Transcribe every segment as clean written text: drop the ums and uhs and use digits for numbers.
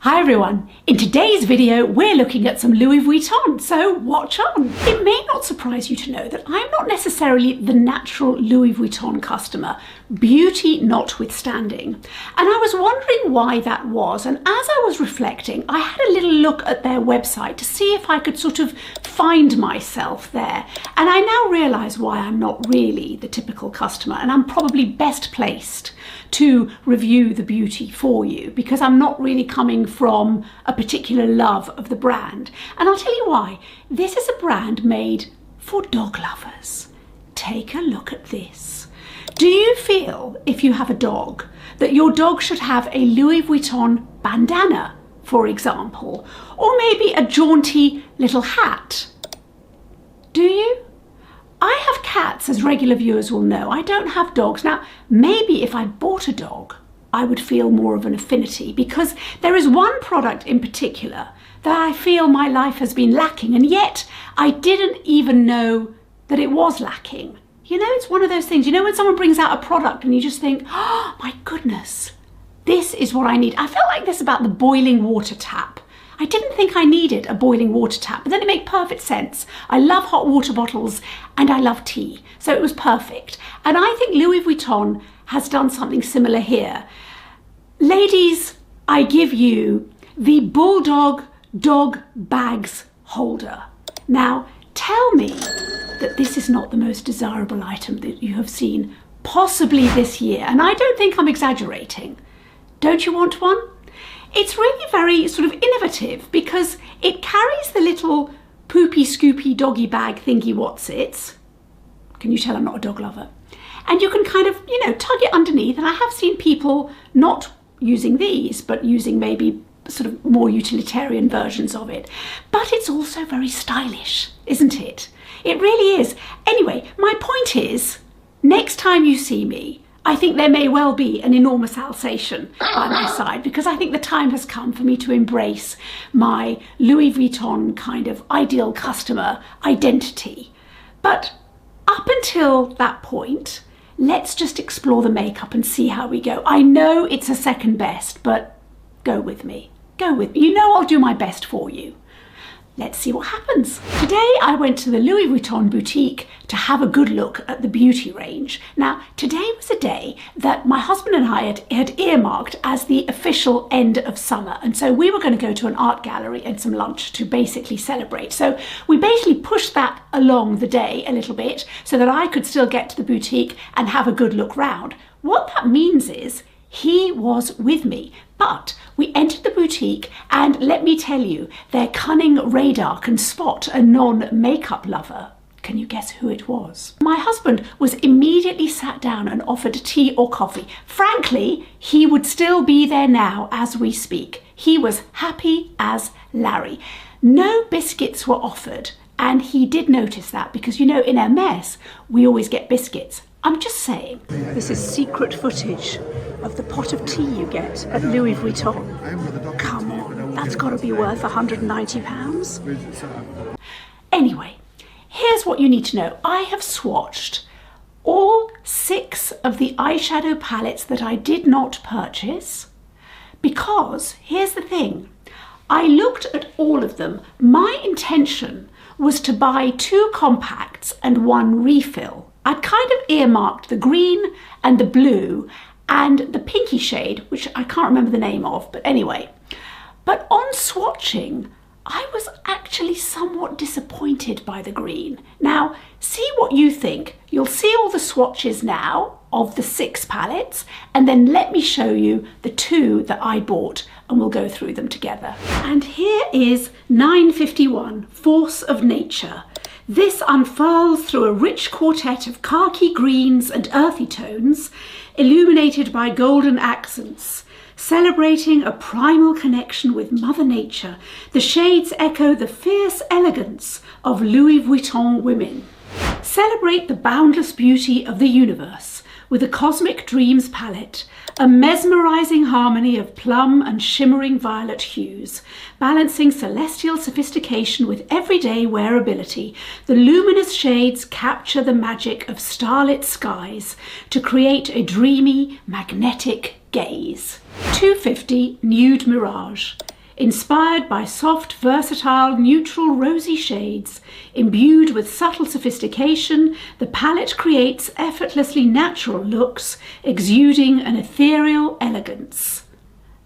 Hi everyone, in today's video we're looking at some Louis Vuitton, so watch on. It may not surprise you to know that I'm not necessarily the natural Louis Vuitton customer, beauty notwithstanding. And I was wondering why that was, and as I was reflecting I had a little look at their website to see if I could sort of find myself there. And I now realise why I'm not really the typical customer, and I'm probably best placed to review the beauty for you because I'm not really coming from a particular love of the brand. And I'll tell you why. This is a brand made for dog lovers. Take a look at this. Do you feel, if you have a dog, that your dog should have a Louis Vuitton bandana, for example, or maybe a jaunty little hat? Do you? I have cats, as regular viewers will know. I don't have dogs. Now, maybe if I bought a dog, I would feel more of an affinity, because there is one product in particular that I feel my life has been lacking, and yet I didn't even know that it was lacking. You know, it's one of those things, you know, when someone brings out a product and you just think, oh my goodness, this is what I need. I felt like this about the boiling water tap. I didn't think I needed a boiling water tap, but then it made perfect sense. I love hot water bottles and I love tea, so it was perfect. And I think Louis Vuitton has done something similar here. Ladies, I give you the Bulldog dog bags holder. Now, tell me that this is not the most desirable item that you have seen possibly this year, and I don't think I'm exaggerating. Don't you want one? It's really very sort of innovative because it carries the little poopy scoopy doggy bag thingy whatsits. Can you tell I'm not a dog lover? And you can kind of, you know, tug it underneath, and I have seen people not using these but using maybe sort of more utilitarian versions of it. But it's also very stylish, isn't it? It really is. Anyway, my point is, next time you see me, I think there may well be an enormous Alsatian by my side, because I think the time has come for me to embrace my Louis Vuitton kind of ideal customer identity. But up until that point, let's just explore the makeup and see how we go. I know it's a second best, but go with me. Go with me. You know I'll do my best for you. Let's see what happens. Today I went to the Louis Vuitton boutique to have a good look at the beauty range. Now, today was a day that my husband and I had earmarked as the official end of summer. And so we were going to go to an art gallery and some lunch to basically celebrate. So we basically pushed that along the day a little bit so that I could still get to the boutique and have a good look round. What that means is he was with me, but we entered the boutique, and let me tell you, their cunning radar can spot a non-makeup lover. Can you guess who it was? My husband was immediately sat down and offered tea or coffee. Frankly, he would still be there now as we speak. He was happy as Larry. No biscuits were offered, and he did notice that because, you know, in Hermes, we always get biscuits. I'm just saying, this is secret footage of the pot of tea you get at Louis Vuitton. Come on, that's got to be worth £190. Anyway, here's what you need to know. I have swatched all 6 of the eyeshadow palettes that I did not purchase because, here's the thing, I looked at all of them. My intention was to buy 2 compacts and 1 refill. I'd kind of earmarked the green and the blue and the pinky shade, which I can't remember the name of, but anyway. But on swatching, I was actually somewhat disappointed by the green. Now, see what you think. You'll see all the swatches now of the 6 palettes, and then let me show you the 2 that I bought, and we'll go through them together. And here is 951, Force of Nature. This unfurls through a rich quartet of khaki greens and earthy tones, illuminated by golden accents. Celebrating a primal connection with Mother Nature, the shades echo the fierce elegance of Louis Vuitton women. Celebrate the boundless beauty of the universe with a Cosmic Dreams palette, a mesmerizing harmony of plum and shimmering violet hues. Balancing celestial sophistication with everyday wearability, the luminous shades capture the magic of starlit skies to create a dreamy, magnetic gaze. 250 Nude Mirage. Inspired by soft, versatile, neutral, rosy shades, imbued with subtle sophistication, the palette creates effortlessly natural looks, exuding an ethereal elegance.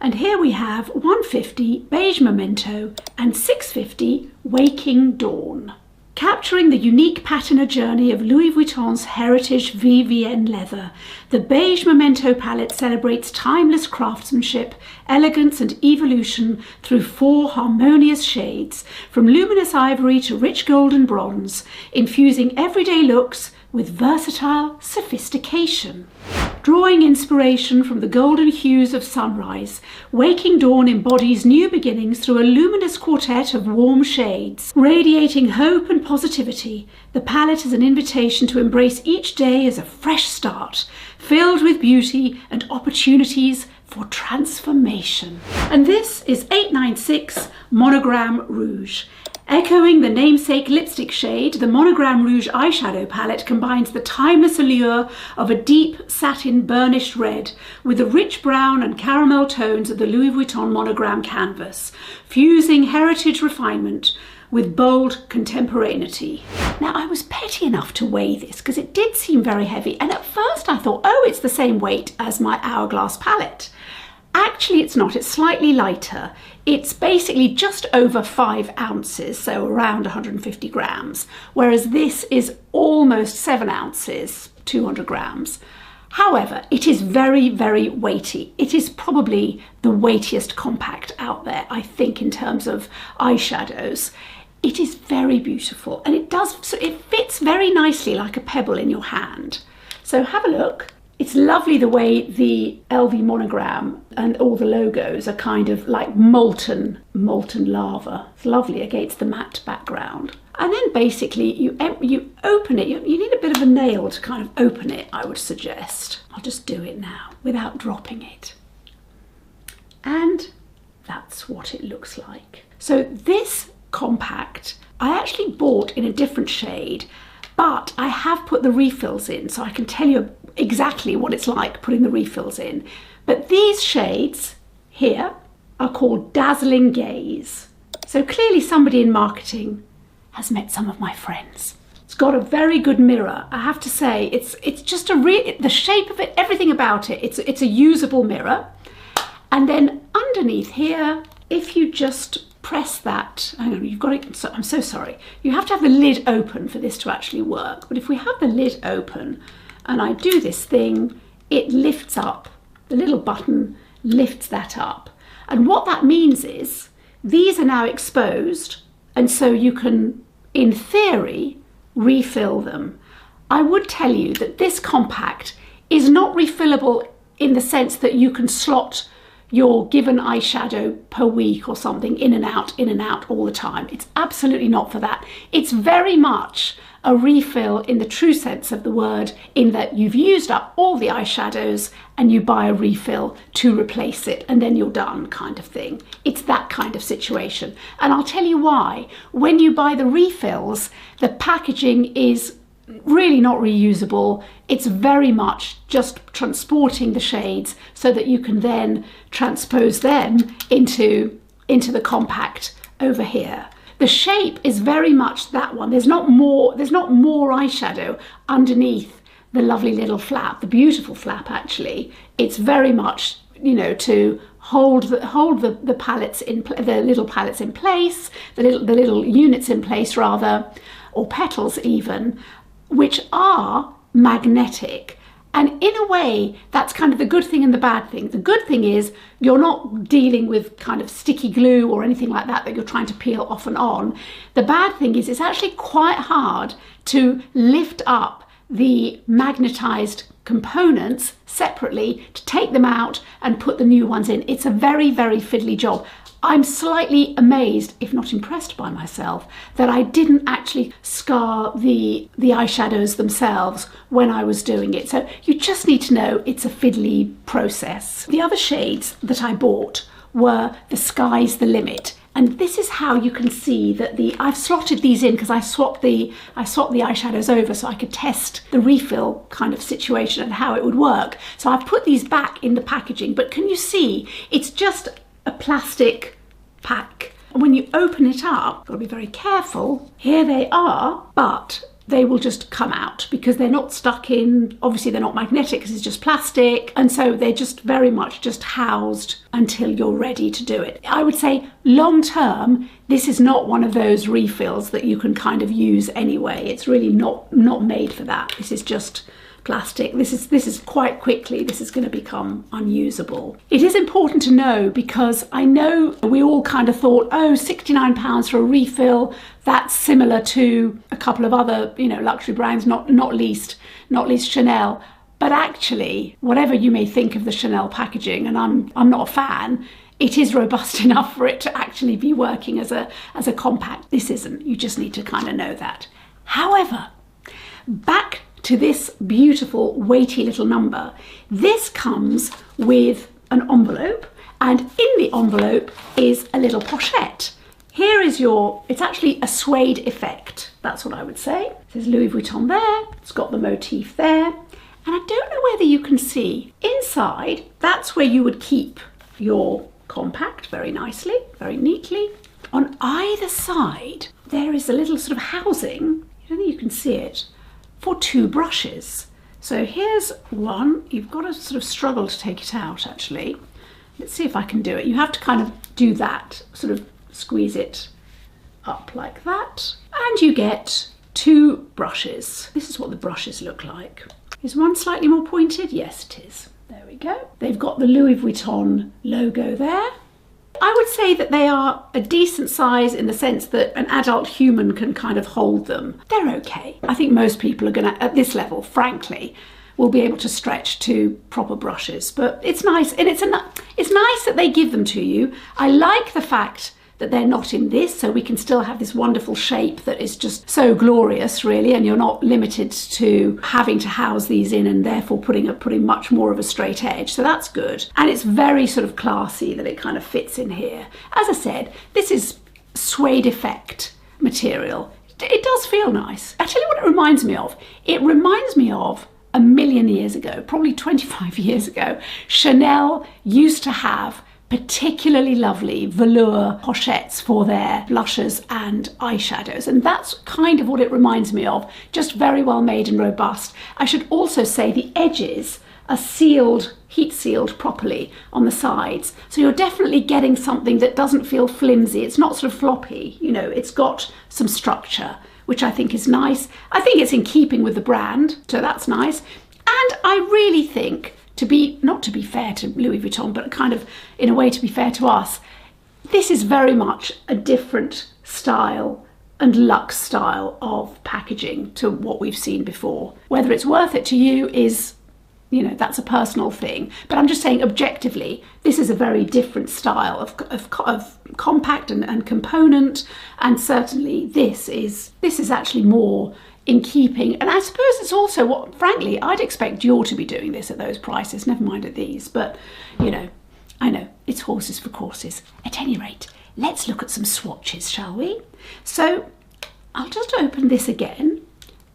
And here we have 150 Beige Memento and 650 Waking Dawn. Capturing the unique patina journey of Louis Vuitton's heritage VVN leather, the Beige Memento palette celebrates timeless craftsmanship, elegance and evolution through 4 harmonious shades, from luminous ivory to rich golden bronze, infusing everyday looks with versatile sophistication. Drawing inspiration from the golden hues of sunrise, Waking Dawn embodies new beginnings through a luminous quartet of warm shades. Radiating hope and positivity, the palette is an invitation to embrace each day as a fresh start, filled with beauty and opportunities for transformation. And this is 896 Monogram Rouge. Echoing the namesake lipstick shade, the Monogram Rouge eyeshadow palette combines the timeless allure of a deep satin burnished red with the rich brown and caramel tones of the Louis Vuitton Monogram canvas, fusing heritage refinement with bold contemporaneity. Now, I was petty enough to weigh this because it did seem very heavy, and at first I thought, oh, it's the same weight as my Hourglass palette. Actually, it's not. It's slightly lighter. It's basically just over 5 ounces, so around 150 grams, whereas this is almost 7 ounces, 200 grams. However, it is very, very weighty. It is probably the weightiest compact out there, I think, in terms of eyeshadows. It is very beautiful, and it fits very nicely like a pebble in your hand. So have a look. It's lovely the way the LV monogram and all the logos are kind of like molten lava. It's lovely against the matte background. And then basically you open it. You need a bit of a nail to kind of open it, I would suggest. I'll just do it now without dropping it. And that's what it looks like. So this compact I actually bought in a different shade, but I have put the refills in, so I can tell you exactly what it's like putting the refills in. But these shades here are called Dazzling Gaze. So clearly somebody in marketing has met some of my friends. It's got a very good mirror. I have to say, it's just the shape of it, everything about it. It's a usable mirror. And then underneath here, if you just press that, hang on, you've got it, so, I'm so sorry. You have to have the lid open for this to actually work. But if we have the lid open and I do this thing, it lifts up, the little button lifts that up. And what that means is these are now exposed, and so you can, in theory, refill them. I would tell you that this compact is not refillable in the sense that you can slot your given eyeshadow per week or something in and out all the time. It's absolutely not for that. It's very much a refill in the true sense of the word, in that you've used up all the eyeshadows and you buy a refill to replace it and then you're done, kind of thing. It's that kind of situation. And I'll tell you why. When you buy the refills, the packaging is really not reusable. It's very much just transporting the shades so that you can then transpose them into the compact over here. The shape is very much that one. There's not more eyeshadow underneath the lovely little flap, the beautiful flap actually. It's very much, you know, to hold the palettes the little palettes in place, the little units in place rather, or petals even, which are magnetic. And in a way, that's kind of the good thing and the bad thing. The good thing is you're not dealing with kind of sticky glue or anything like that you're trying to peel off and on. The bad thing is it's actually quite hard to lift up the magnetized components separately, to take them out and put the new ones in. It's a very, very fiddly job. I'm slightly amazed, if not impressed by myself, that I didn't actually scar the eyeshadows themselves when I was doing it. So you just need to know it's a fiddly process. The other shades that I bought were the Sky's the Limit. And this is how you can see that I've slotted these in because I swapped the eyeshadows over so I could test the refill kind of situation and how it would work. So I've put these back in the packaging, but can you see it's just a plastic pack. And when you open it up, got to be very careful. Here they are, but they will just come out because they're not stuck in, obviously they're not magnetic because it's just plastic, and so they're just very much just housed until you're ready to do it. I would say long term, this is not one of those refills that you can kind of use anyway. It's really not made for that. This is just plastic. This is quite quickly, this is going to become unusable. It is important to know because I know we all kind of thought, oh, £69 for a refill, that's similar to a couple of other, you know, luxury brands, not least Chanel. But actually, whatever you may think of the Chanel packaging, and I'm not a fan, it is robust enough for it to actually be working as a compact. This isn't. You just need to kind of know that. However, back to this beautiful weighty little number. This comes with an envelope, and in the envelope is a little pochette. Here is it's actually a suede effect, that's what I would say. It says Louis Vuitton there, it's got the motif there, and I don't know whether you can see, inside, that's where you would keep your compact very nicely, very neatly. On either side, there is a little sort of housing, I don't think you can see it, for 2 brushes. So here's one. You've got to sort of struggle to take it out actually. Let's see if I can do it. You have to kind of do that, sort of squeeze it up like that. And you get 2 brushes. This is what the brushes look like. Is one slightly more pointed? Yes, it is. There we go. They've got the Louis Vuitton logo there. I would say that they are a decent size in the sense that an adult human can kind of hold them. They're okay. I think most people are going to, at this level, frankly, will be able to stretch to proper brushes. But it's nice, and it's nice that they give them to you. I like the fact that they're not in this, so we can still have this wonderful shape that is just so glorious, really, and you're not limited to having to house these in and therefore putting much more of a straight edge. So that's good. And it's very sort of classy that it kind of fits in here. As I said, this is suede effect material. It does feel nice. I tell you what it reminds me of. It reminds me of a million years ago, probably 25 years ago, Chanel used to have particularly lovely velour pochettes for their blushes and eyeshadows, and that's kind of what it reminds me of. Just very well made and robust. I should also say the edges are sealed, heat sealed properly on the sides, so you're definitely getting something that doesn't feel flimsy. It's not sort of floppy, you know, it's got some structure, which I think is nice. I think it's in keeping with the brand, so that's nice. And I really think, not to be fair to Louis Vuitton, but kind of in a way to be fair to us, this is very much a different style and luxe style of packaging to what we've seen before. Whether it's worth it to you is, you know, that's a personal thing. But I'm just saying objectively, this is a very different style of compact and component, and certainly this is actually more in keeping. And I suppose it's also what, frankly, I'd expect Dior to be doing this at those prices, never mind at these. But, you know, I know, it's horses for courses. At any rate, let's look at some swatches, shall we? So I'll just open this again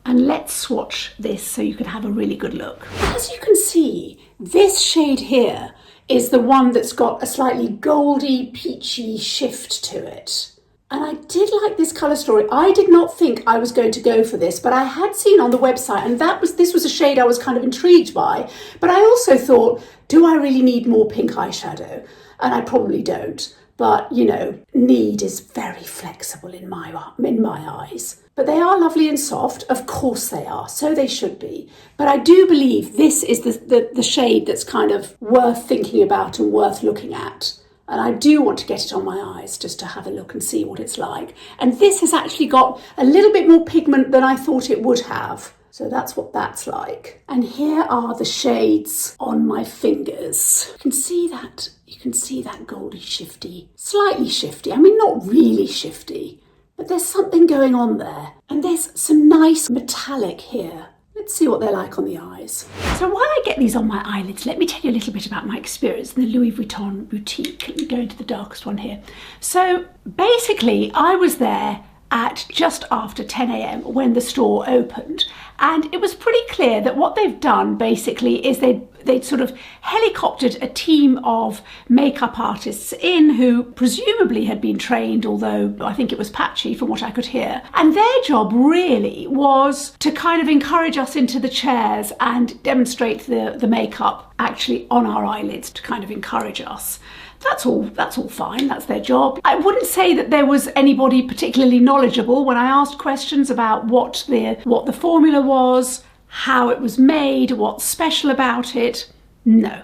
and let's swatch this so you can have a really good look. As you can see, this shade here is the one that's got a slightly goldy, peachy shift to it. And I did like this colour story. I did not think I was going to go for this, but I had seen on the website, and this was a shade I was kind of intrigued by. But I also thought, do I really need more pink eyeshadow? And I probably don't. But, you know, need is very flexible in my eyes. But they are lovely and soft. Of course they are. So they should be. But I do believe this is the shade that's kind of worth thinking about and worth looking at. And I do want to get it on my eyes just to have a look and see what it's like. And this has actually got a little bit more pigment than I thought it would have. So that's what that's like. And here are the shades on my fingers. You can see that goldy shifty, slightly shifty. I mean, not really shifty, but there's something going on there. And there's some nice metallic here. Let's see what they're like on the eyes. So while I get these on my eyelids, let me tell you a little bit about my experience in the Louis Vuitton boutique. Let me go into the darkest one here. So basically, I was there at just after 10 a.m. when the store opened, and it was pretty clear that what they've done basically is they'd sort of helicoptered a team of makeup artists in who presumably had been trained, although I think it was patchy from what I could hear, and their job really was to kind of encourage us into the chairs and demonstrate the makeup actually on our eyelids, to kind of encourage us. That's all fine, that's their job. I wouldn't say that there was anybody particularly knowledgeable when I asked questions about what the formula was, how it was made, what's special about it. No,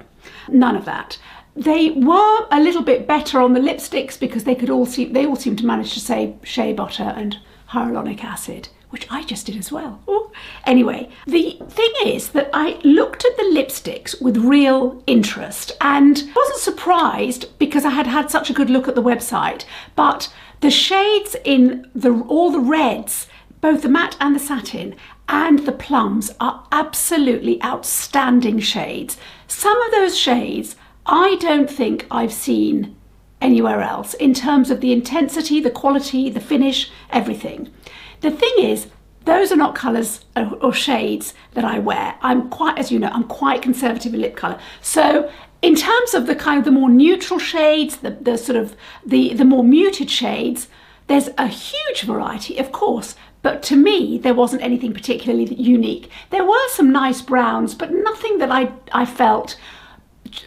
none of that. They were a little bit better on the lipsticks because they all seemed to manage to say shea butter and hyaluronic acid, which I just did as well. Ooh. Anyway, the thing is that I looked at the lipsticks with real interest and wasn't surprised because I had had such a good look at the website, but the shades in all the reds, both the matte and the satin, and the plums are absolutely outstanding shades. Some of those shades I don't think I've seen anywhere else in terms of the intensity, the quality, the finish, everything. The thing is, those are not colours or shades that I wear. I'm quite, as you know, I'm quite conservative in lip colour. So in terms of the kind of the more neutral shades, the sort of the more muted shades, there's a huge variety, of course, but to me, there wasn't anything particularly unique. There were some nice browns, but nothing that I felt,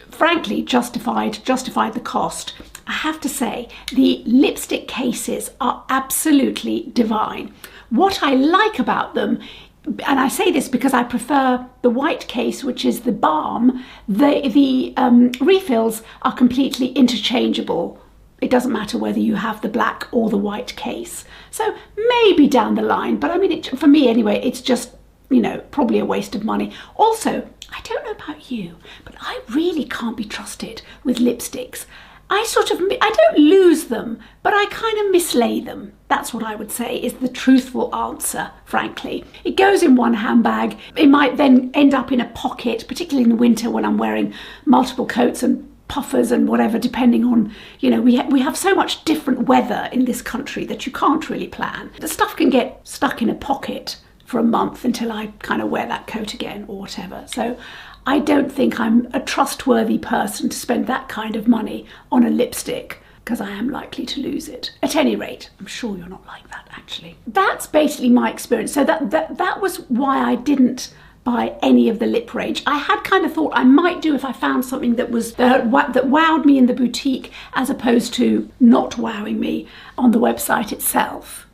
frankly, justified the cost. I have to say, the lipstick cases are absolutely divine. What I like about them, and I say this because I prefer the white case, which is the balm, the refills are completely interchangeable. It doesn't matter whether you have the black or the white case. So maybe down the line, but I mean, for me anyway, it's just, you know, probably a waste of money. Also, I don't know about you, but I really can't be trusted with lipsticks. I don't lose them, but I kind of mislay them. That's what I would say is the truthful answer, frankly. It goes in one handbag. It might then end up in a pocket, particularly in the winter when I'm wearing multiple coats and puffers and whatever, depending on, you know, we have so much different weather in this country that you can't really plan. The stuff can get stuck in a pocket for a month until I kind of wear that coat again or whatever. So I don't think I'm a trustworthy person to spend that kind of money on a lipstick because I am likely to lose it. At any rate, I'm sure you're not like that actually. That's basically my experience. So that was why I didn't buy any of the lip range. I had kind of thought I might do if I found something that wowed me in the boutique as opposed to not wowing me on the website itself.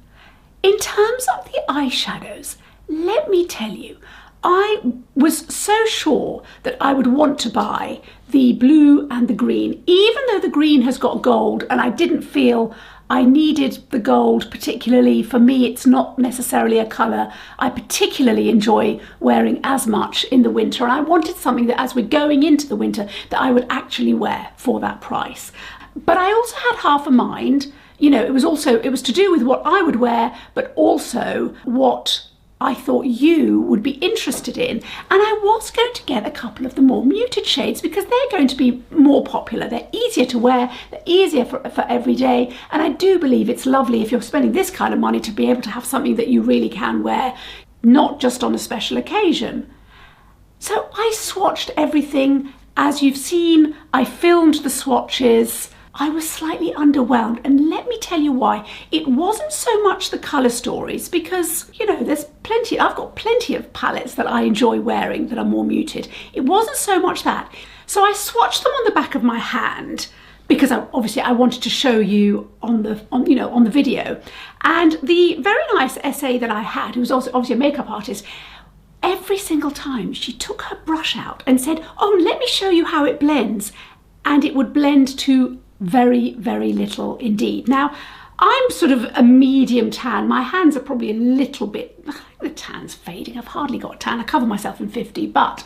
In terms of the eyeshadows, let me tell you, I was so sure that I would want to buy the blue and the green, even though the green has got gold and I didn't feel I needed the gold particularly. For me, it's not necessarily a colour I particularly enjoy wearing as much in the winter, and I wanted something that as we're going into the winter that I would actually wear for that price. But I also had half a mind, you know, it was to do with what I would wear, but also what I thought you would be interested in. And I was going to get a couple of the more muted shades because they're going to be more popular. They're easier to wear, they're easier for every day. And I do believe it's lovely if you're spending this kind of money to be able to have something that you really can wear, not just on a special occasion. So I swatched everything. As you've seen, I filmed the swatches. I was slightly underwhelmed, and let me tell you why. It wasn't so much the colour stories because, you know, I've got plenty of palettes that I enjoy wearing that are more muted. It wasn't so much that. So I swatched them on the back of my hand because obviously I wanted to show you on the video. And the very nice SA that I had, who was also obviously a makeup artist, every single time she took her brush out and said, "Oh, let me show you how it blends," and it would blend to very, very little indeed. Now, I'm sort of a medium tan. My hands are probably a little bit, the tan's fading. I've hardly got a tan. I cover myself in 50, but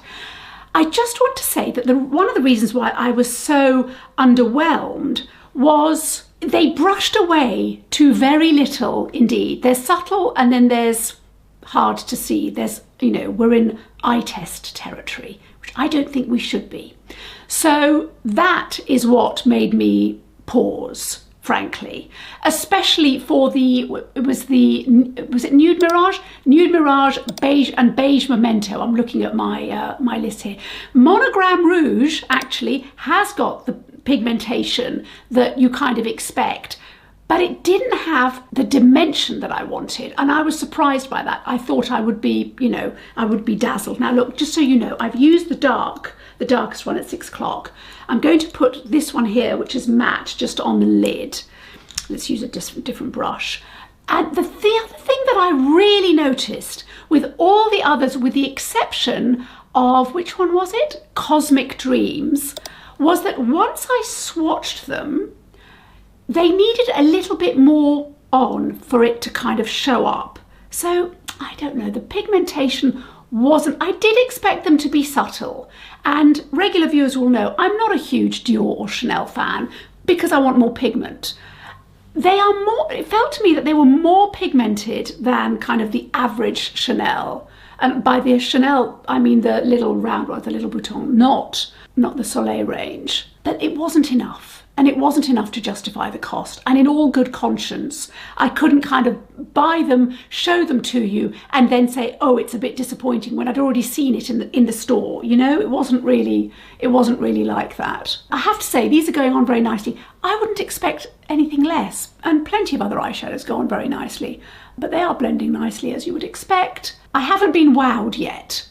I just want to say that one of the reasons why I was so underwhelmed was they brushed away to very little indeed. There's subtle and then there's hard to see. There's, you know, we're in eye test territory, which I don't think we should be. So that is what made me pause frankly, especially for was it Nude Mirage? Nude Mirage, Beige and Beige Memento. I'm looking at my my list here. Monogram Rouge actually has got the pigmentation that you kind of expect, but it didn't have the dimension that I wanted, and I was surprised by that. I thought I would be, you know, I would be dazzled. Now look, just so you know, I've used the darkest one at 6 o'clock. I'm going to put this one here, which is matte, just on the lid. Let's use a different brush. And the other thing that I really noticed with all the others, with the exception of, which one was it? Cosmic Dreams, was that once I swatched them, they needed a little bit more on for it to kind of show up. So, I don't know, the pigmentation wasn't, I did expect them to be subtle, and regular viewers will know I'm not a huge Dior or Chanel fan because I want more pigment. They are more, it felt to me that they were more pigmented than kind of the average Chanel, and by the Chanel I mean the little round one, the little Vuitton, not the Soleil range. But it wasn't enough. And it wasn't enough to justify the cost. And in all good conscience, I couldn't kind of buy them, show them to you, and then say, oh, it's a bit disappointing, when I'd already seen it in the store. You know, it wasn't really like that. I have to say, these are going on very nicely. I wouldn't expect anything less. And plenty of other eyeshadows go on very nicely, but they are blending nicely as you would expect. I haven't been wowed yet.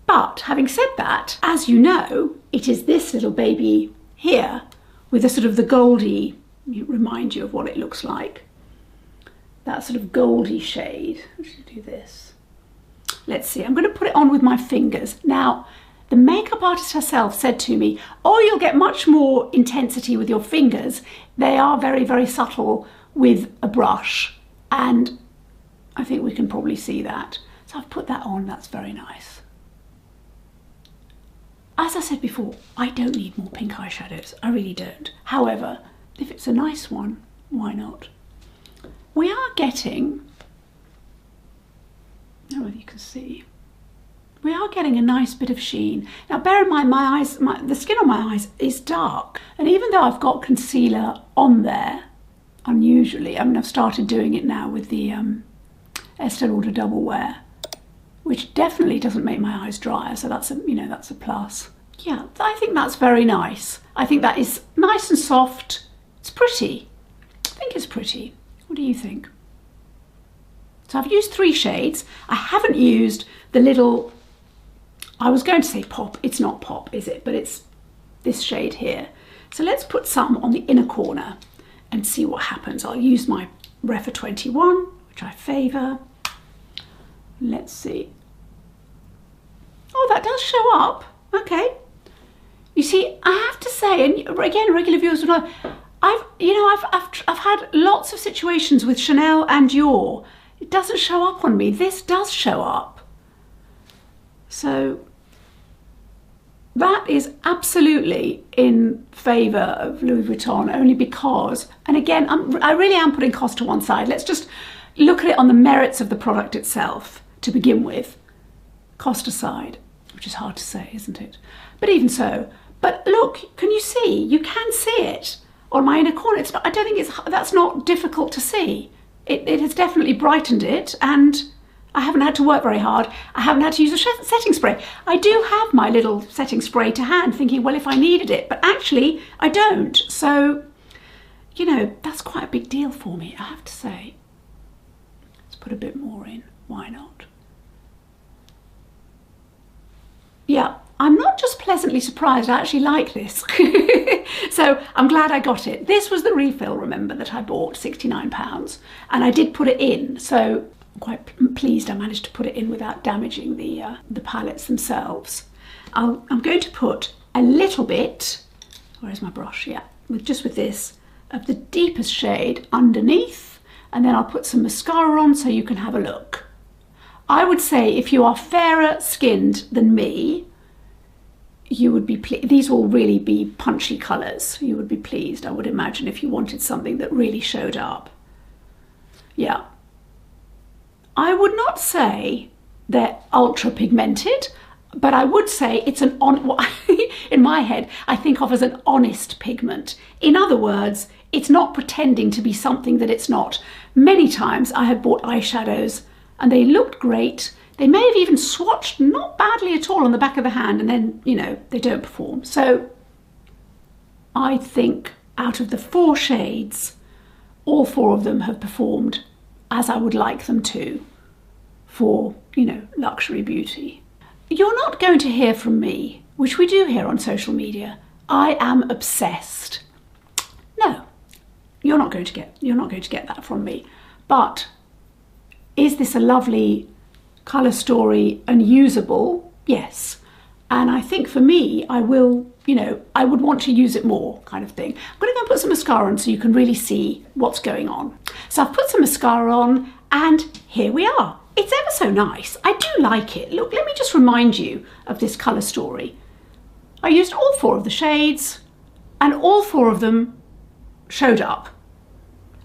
But having said that, as you know, it is this little baby here, with a sort of the goldy, remind you of what it looks like. That sort of goldy shade. Let's do this. Let's see, I'm going to put it on with my fingers. Now, the makeup artist herself said to me, oh, you'll get much more intensity with your fingers. They are very, very subtle with a brush. And I think we can probably see that. So I've put that on, that's very nice. As I said before, I don't need more pink eyeshadows, I really don't. However, if it's a nice one, why not? We are getting, I don't know if you can see, we are getting a nice bit of sheen. Now bear in mind, my eyes, the skin on my eyes is dark. And even though I've got concealer on there, unusually, I mean, I've started doing it now with the Estee Lauder Double Wear, which definitely doesn't make my eyes drier, so that's a, you know, that's a plus. Yeah, I think that's very nice. I think that is nice and soft. It's pretty. I think it's pretty. What do you think? So I've used 3 shades. I haven't used the little, I was going to say pop. It's not pop, is it? But it's this shade here. So let's put some on the inner corner and see what happens. I'll use my Refer 21, which I favour. Let's see. Oh, that does show up. Okay. You see, I have to say, and again, regular viewers will know, I've had lots of situations with Chanel and Dior. It doesn't show up on me. This does show up. So that is absolutely in favour of Louis Vuitton, only because, and again, I really am putting cost to one side. Let's just look at it on the merits of the product itself to begin with. Cost aside, which is hard to say, isn't it? But even so, but look, can you see? You can see it on my inner corner. It's not, I don't think that's not difficult to see. It has definitely brightened it, and I haven't had to work very hard. I haven't had to use a setting spray. I do have my little setting spray to hand, thinking, well, if I needed it, but actually I don't. So, you know, that's quite a big deal for me, I have to say. Let's put a bit more in. Why not? Yeah, I'm not just pleasantly surprised, I actually like this. So I'm glad I got it. This was the refill, remember, that I bought, £69, and I did put it in, so I'm quite pleased I managed to put it in without damaging the palettes themselves. I'm going to put a little bit, where's my brush? Yeah, just with this, of the deepest shade underneath, and then I'll put some mascara on so you can have a look. I would say if you are fairer skinned than me, you would be these will really be punchy colours. You would be pleased, I would imagine, if you wanted something that really showed up. Yeah. I would not say they're ultra pigmented, but I would say it's in my head, I think of as an honest pigment. In other words, It's not pretending to be something that it's not. Many times I had bought eyeshadows and they looked great. They may have even swatched not badly at all on the back of the hand, and then, you know, they don't perform. So I think out of the 4 shades, all 4 of them have performed as I would like them to for, you know, luxury beauty. You're not going to hear from me, which we do hear on social media, I am obsessed. No, you're not going to get that from me. But is this a lovely colour story and usable? Yes. And I think for me, I will, you know, I would want to use it more, kind of thing. I'm going to go and put some mascara on so you can really see what's going on. So I've put some mascara on and here we are. It's ever so nice. I do like it. Look, let me just remind you of this colour story. I used all 4 of the shades and all 4 of them showed up.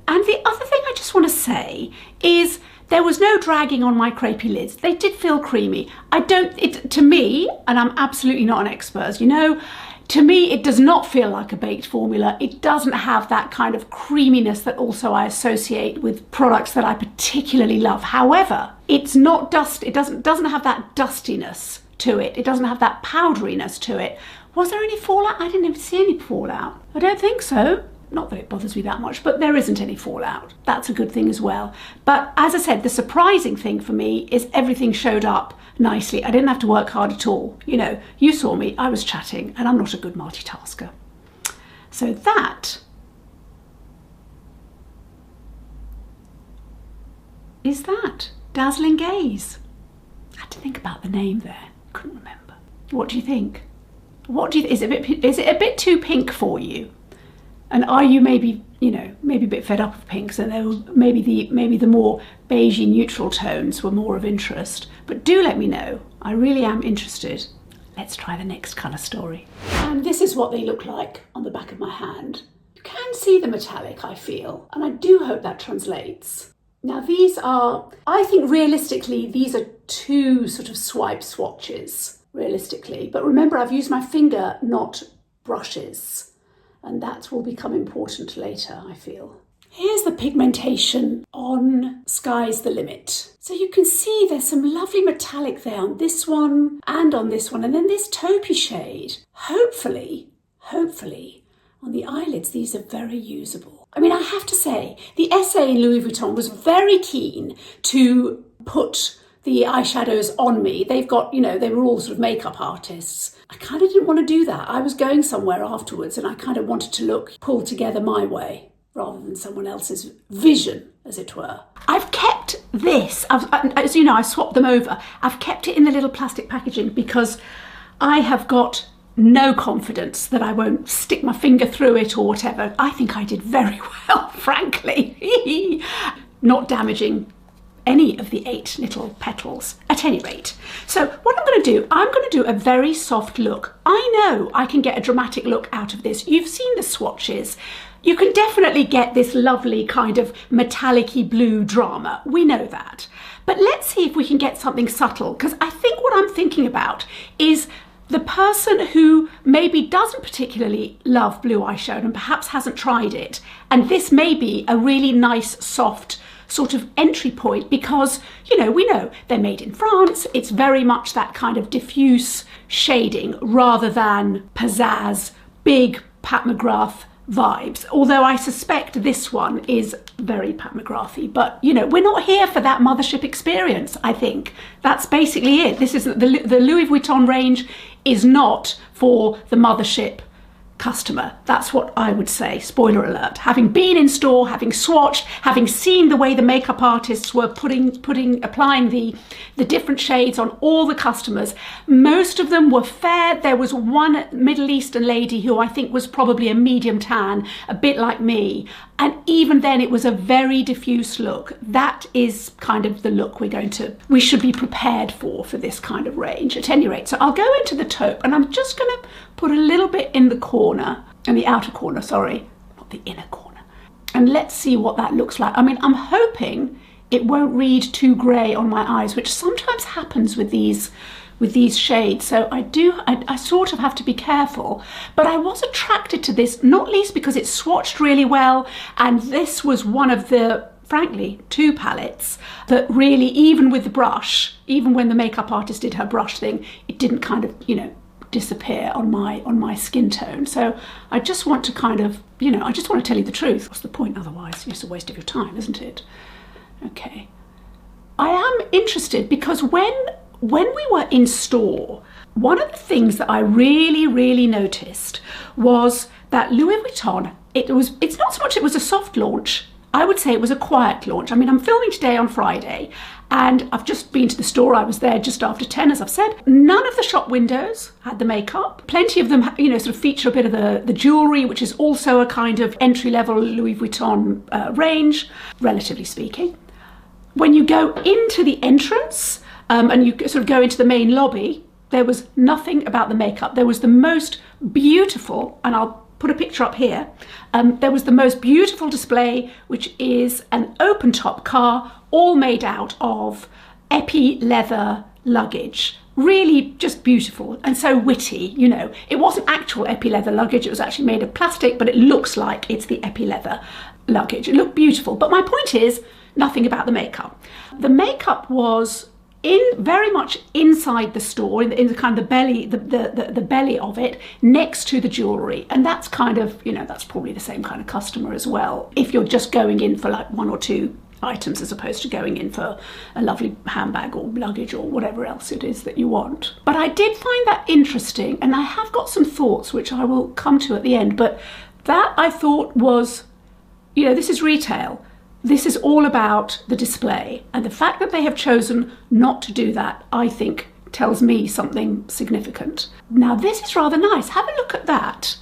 And the other thing I just want to say is there was no dragging on my crepey lids. They did feel creamy. To me, and I'm absolutely not an expert, as you know, to me, it does not feel like a baked formula. It doesn't have that kind of creaminess that also I associate with products that I particularly love. However, it's not dust. It doesn't have that dustiness to it. It doesn't have that powderiness to it. Was there any fallout? I didn't even see any fallout. I don't think so. Not that it bothers me that much, but there isn't any fallout. That's a good thing as well. But as I said, the surprising thing for me is everything showed up nicely. I didn't have to work hard at all. You know, you saw me, I was chatting, and I'm not a good multitasker. So that is that. Dazzling Gaze. I had to think about the name there. Couldn't remember. What do you think? Is it a bit too pink for you? And are you maybe, you know, maybe a bit fed up of pinks, and maybe the more beigey neutral tones were more of interest? But do let me know. I really am interested. Let's try the next colour story. And this is what they look like on the back of my hand. You can see the metallic, I feel, and I do hope that translates. Now these are, I think realistically, these are 2 sort of swipe swatches, realistically. But remember, I've used my finger, not brushes. And that will become important later, I feel. Here's the pigmentation on Sky's the Limit. So you can see there's some lovely metallic there on this one and on this one, and then this taupey shade. Hopefully, on the eyelids, these are very usable. I mean, I have to say, the SA in Louis Vuitton was very keen to put the eyeshadows on me. They've got, you know, they were all sort of makeup artists. I kind of didn't want to do that. I was going somewhere afterwards and I kind of wanted to look pulled together my way rather than someone else's vision, as it were. I've kept this, as you know, I swapped them over. I've kept it in the little plastic packaging because I have got no confidence that I won't stick my finger through it or whatever. I think I did very well, frankly. Not damaging any of the 8 little petals, at any rate. So what I'm going to do a very soft look. I know I can get a dramatic look out of this. You've seen the swatches. You can definitely get this lovely kind of metallic-y blue drama. We know that. But let's see if we can get something subtle, because I think what I'm thinking about is the person who maybe doesn't particularly love blue eyeshadow and perhaps hasn't tried it. And this may be a really nice, soft sort of entry point because, you know, we know they're made in France. It's very much that kind of diffuse shading rather than pizzazz, big Pat McGrath vibes. Although I suspect this one is very Pat McGrathy, but you know, we're not here for that mothership experience. I think that's basically it. This is the Louis Vuitton range is not for the mothership customer. That's what I would say. Spoiler alert. Having been in store, having swatched, having seen the way the makeup artists were applying the different shades on all the customers, most of them were fair. There was one Middle Eastern lady who I think was probably a medium tan, a bit like me. And even then it was a very diffuse look. That is kind of the look we should be prepared for this kind of range at any rate. So I'll go into the taupe and I'm just going to put a little bit in the corner, in the outer corner, sorry, not the inner corner. And let's see what that looks like. I mean, I'm hoping it won't read too grey on my eyes, which sometimes happens with these with these shades. So I sort of have to be careful, but I was attracted to this, not least because it swatched really well, and this was one of the, frankly, 2 palettes that really, even with the brush, even when the makeup artist did her brush thing, it didn't kind of, you know, disappear on my skin tone. So I just want to kind of, you know, I just want to tell you the truth. What's the point otherwise? It's a waste of your time, isn't it? Okay. I am interested because when we were in store, one of the things that I really noticed was that Louis Vuitton, it's not so much it was a soft launch, I would say it was a quiet launch. I mean, I'm filming today on Friday, and I've just been to the store. I was there just after 10, as I've said. None of the shop windows had the makeup. Plenty of them, you know, sort of feature a bit of the jewellery, which is also a kind of entry-level Louis Vuitton range, relatively speaking. When you go into the entrance and you sort of go into the main lobby, there was nothing about the makeup. There was the most beautiful, and I'll put a picture up here, there was the most beautiful display, which is an open top car, all made out of epi leather luggage. Really just beautiful and so witty, you know. It wasn't actual epi leather luggage, it was actually made of plastic, but it looks like it's the epi leather luggage. It looked beautiful, but my point is, nothing about the makeup. The makeup was very much inside the store, in the kind of the belly, the belly of it, next to the jewellery, and that's kind of, you know, that's probably the same kind of customer as well. If you're just going in for like 1 or 2 items as opposed to going in for a lovely handbag or luggage or whatever else it is that you want. But I did find that interesting, and I have got some thoughts which I will come to at the end. But that I thought was, you know, this is retail. This is all about the display, and the fact that they have chosen not to do that, I think, tells me something significant. Now, this is rather nice. Have a look at that.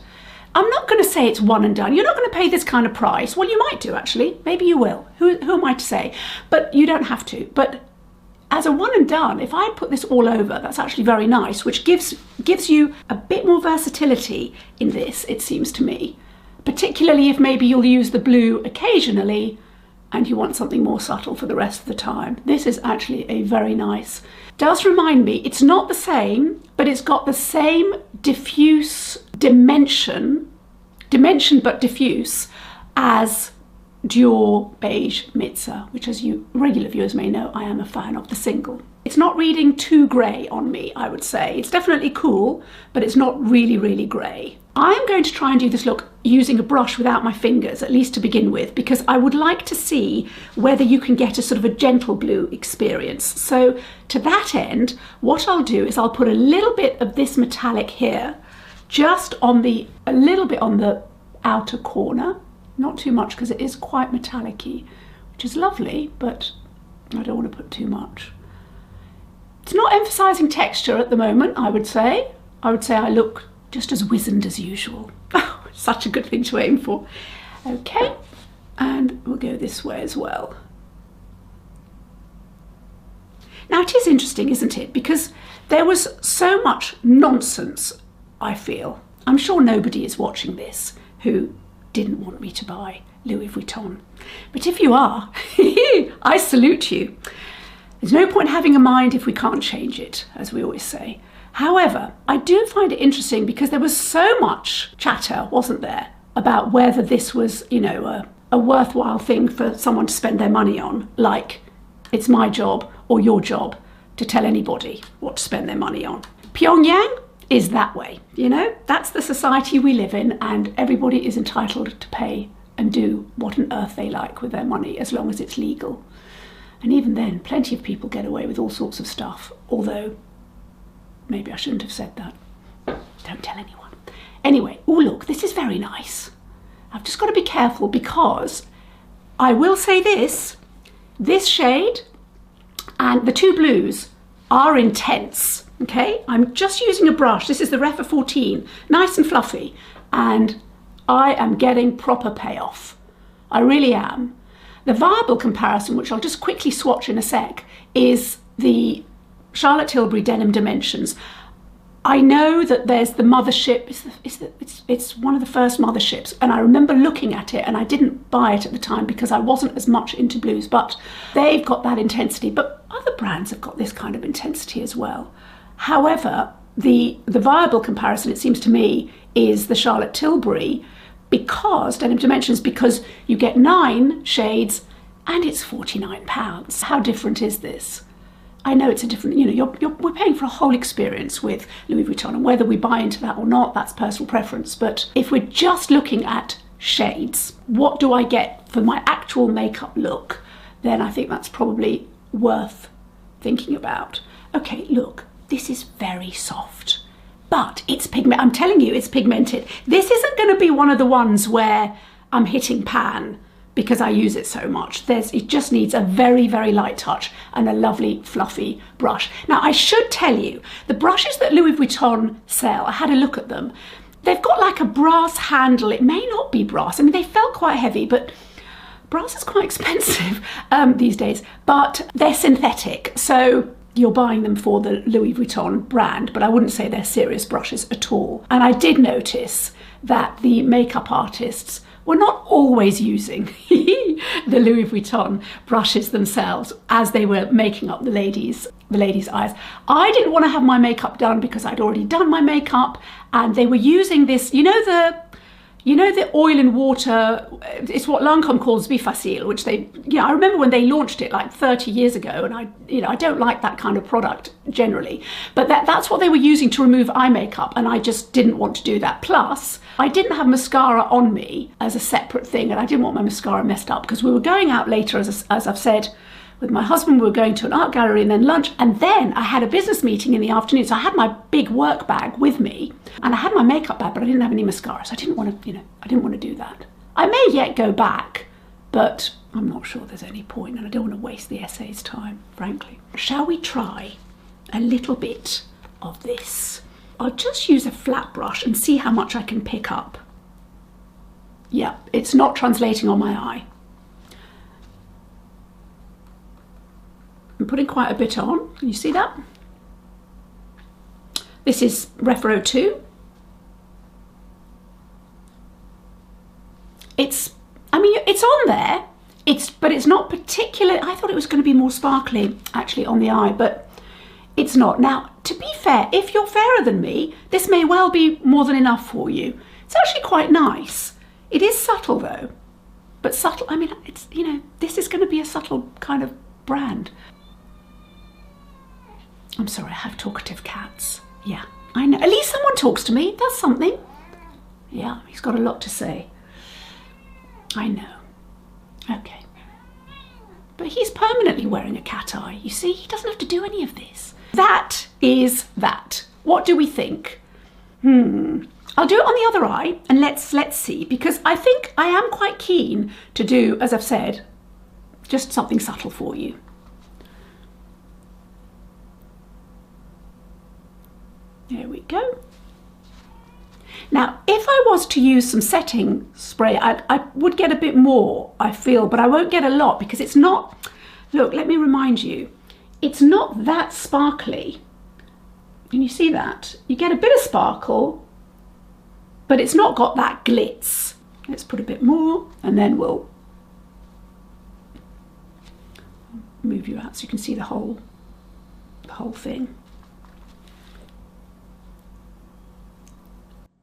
I'm not going to say it's one and done. You're not going to pay this kind of price. Well, you might do, actually. Maybe you will. Who am I to say? But you don't have to. But as a one and done, if I put this all over, that's actually very nice, which gives you a bit more versatility in this, it seems to me. Particularly if maybe you'll use the blue occasionally, and you want something more subtle for the rest of the time. This is actually a very nice. Does remind me, it's not the same, but it's got the same diffuse dimension but diffuse as Dior Beige Mitza, which, as you regular viewers may know, I am a fan of the single. It's not reading too grey on me, I would say. It's definitely cool, but it's not really grey. I'm going to try and do this look using a brush without my fingers, at least to begin with, because I would like to see whether you can get a sort of a gentle blue experience. So to that end, what I'll do is I'll put a little bit of this metallic here, just on a little bit on the outer corner, not too much because it is quite metallic-y, which is lovely, but I don't want to put too much. It's not emphasising texture at the moment, I would say. I would say I look just as wizened as usual. Oh, such a good thing to aim for. Okay, and we'll go this way as well. Now, it is interesting, isn't it? Because there was so much nonsense, I feel. I'm sure nobody is watching this who didn't want me to buy Louis Vuitton. But if you are, I salute you. There's no point having a mind if we can't change it, as we always say. However, I do find it interesting because there was so much chatter, wasn't there, about whether this was, you know, a worthwhile thing for someone to spend their money on. Like, it's my job or your job to tell anybody what to spend their money on. Pyongyang is that way, you know? That's the society we live in, and everybody is entitled to pay and do what on earth they like with their money, as long as it's legal. And even then, plenty of people get away with all sorts of stuff, although maybe I shouldn't have said that. Don't tell anyone. Anyway, oh look, this is very nice. I've just got to be careful because I will say this shade and the 2 blues are intense, okay? I'm just using a brush. This is the Refa 14, nice and fluffy, and I am getting proper payoff. I really am. The viable comparison, which I'll just quickly swatch in a sec, is the Charlotte Tilbury Denim Dimensions. I know that there's the mothership, it's one of the first motherships, and I remember looking at it, and I didn't buy it at the time because I wasn't as much into blues, but they've got that intensity, but other brands have got this kind of intensity as well. However, the viable comparison, it seems to me, is the Charlotte Tilbury, because Denim Dimensions, because you get 9 shades and it's £49. How different is this? I know it's a different, you know, we're paying for a whole experience with Louis Vuitton, and whether we buy into that or not, that's personal preference. But if we're just looking at shades, what do I get for my actual makeup look? Then I think that's probably worth thinking about. Okay, look, this is very soft, but it's pigment. I'm telling you, it's pigmented. This isn't going to be one of the ones where I'm hitting pan because I use it so much. It just needs a very, very light touch and a lovely fluffy brush. Now, I should tell you, the brushes that Louis Vuitton sell, I had a look at them. They've got like a brass handle. It may not be brass. I mean, they felt quite heavy, but brass is quite expensive these days, but they're synthetic. So you're buying them for the Louis Vuitton brand, but I wouldn't say they're serious brushes at all. And I did notice that the makeup artists were not always using the Louis Vuitton brushes themselves as they were making up the ladies' eyes. I didn't want to have my makeup done because I'd already done my makeup, and they were using this, you know the oil and water, it's what Lancome calls Bifacil, which I remember when they launched it like 30 years ago, and I don't like that kind of product generally, but that's what they were using to remove eye makeup, and I just didn't want to do that. Plus, I didn't have mascara on me as a separate thing, and I didn't want my mascara messed up because we were going out later, as I've said, with my husband. We were going to an art gallery and then lunch, and then I had a business meeting in the afternoon, so I had my big work bag with me, and I had my makeup bag, but I didn't have any mascara, so I didn't want to do that. I may yet go back, but I'm not sure there's any point, and I don't want to waste the essay's time, frankly. Shall we try a little bit of this? I'll just use a flat brush and see how much I can pick up. Yeah, it's not translating on my eye. I'm putting quite a bit on. Can you see that? This is Refro 2. It's on there. But it's not particular. I thought it was going to be more sparkly actually on the eye, but it's not. Now, to be fair, if you're fairer than me, this may well be more than enough for you. It's actually quite nice. It is subtle though, but subtle. I mean, it's, this is going to be a subtle kind of brand. I'm sorry, I have talkative cats. Yeah, I know. At least someone talks to me. That's something. Yeah, he's got a lot to say. I know. Okay. But he's permanently wearing a cat eye. You see, he doesn't have to do any of this. That is that. What do we think? I'll do it on the other eye, and let's see, because I think I am quite keen to do, as I've said, just something subtle for you. There we go. Now, if I was to use some setting spray, I would get a bit more, I feel, but I won't get a lot because it's not, look, let me remind you, it's not that sparkly. Can you see that? You get a bit of sparkle, but it's not got that glitz. Let's put a bit more, and then we'll move you out so you can see the whole thing.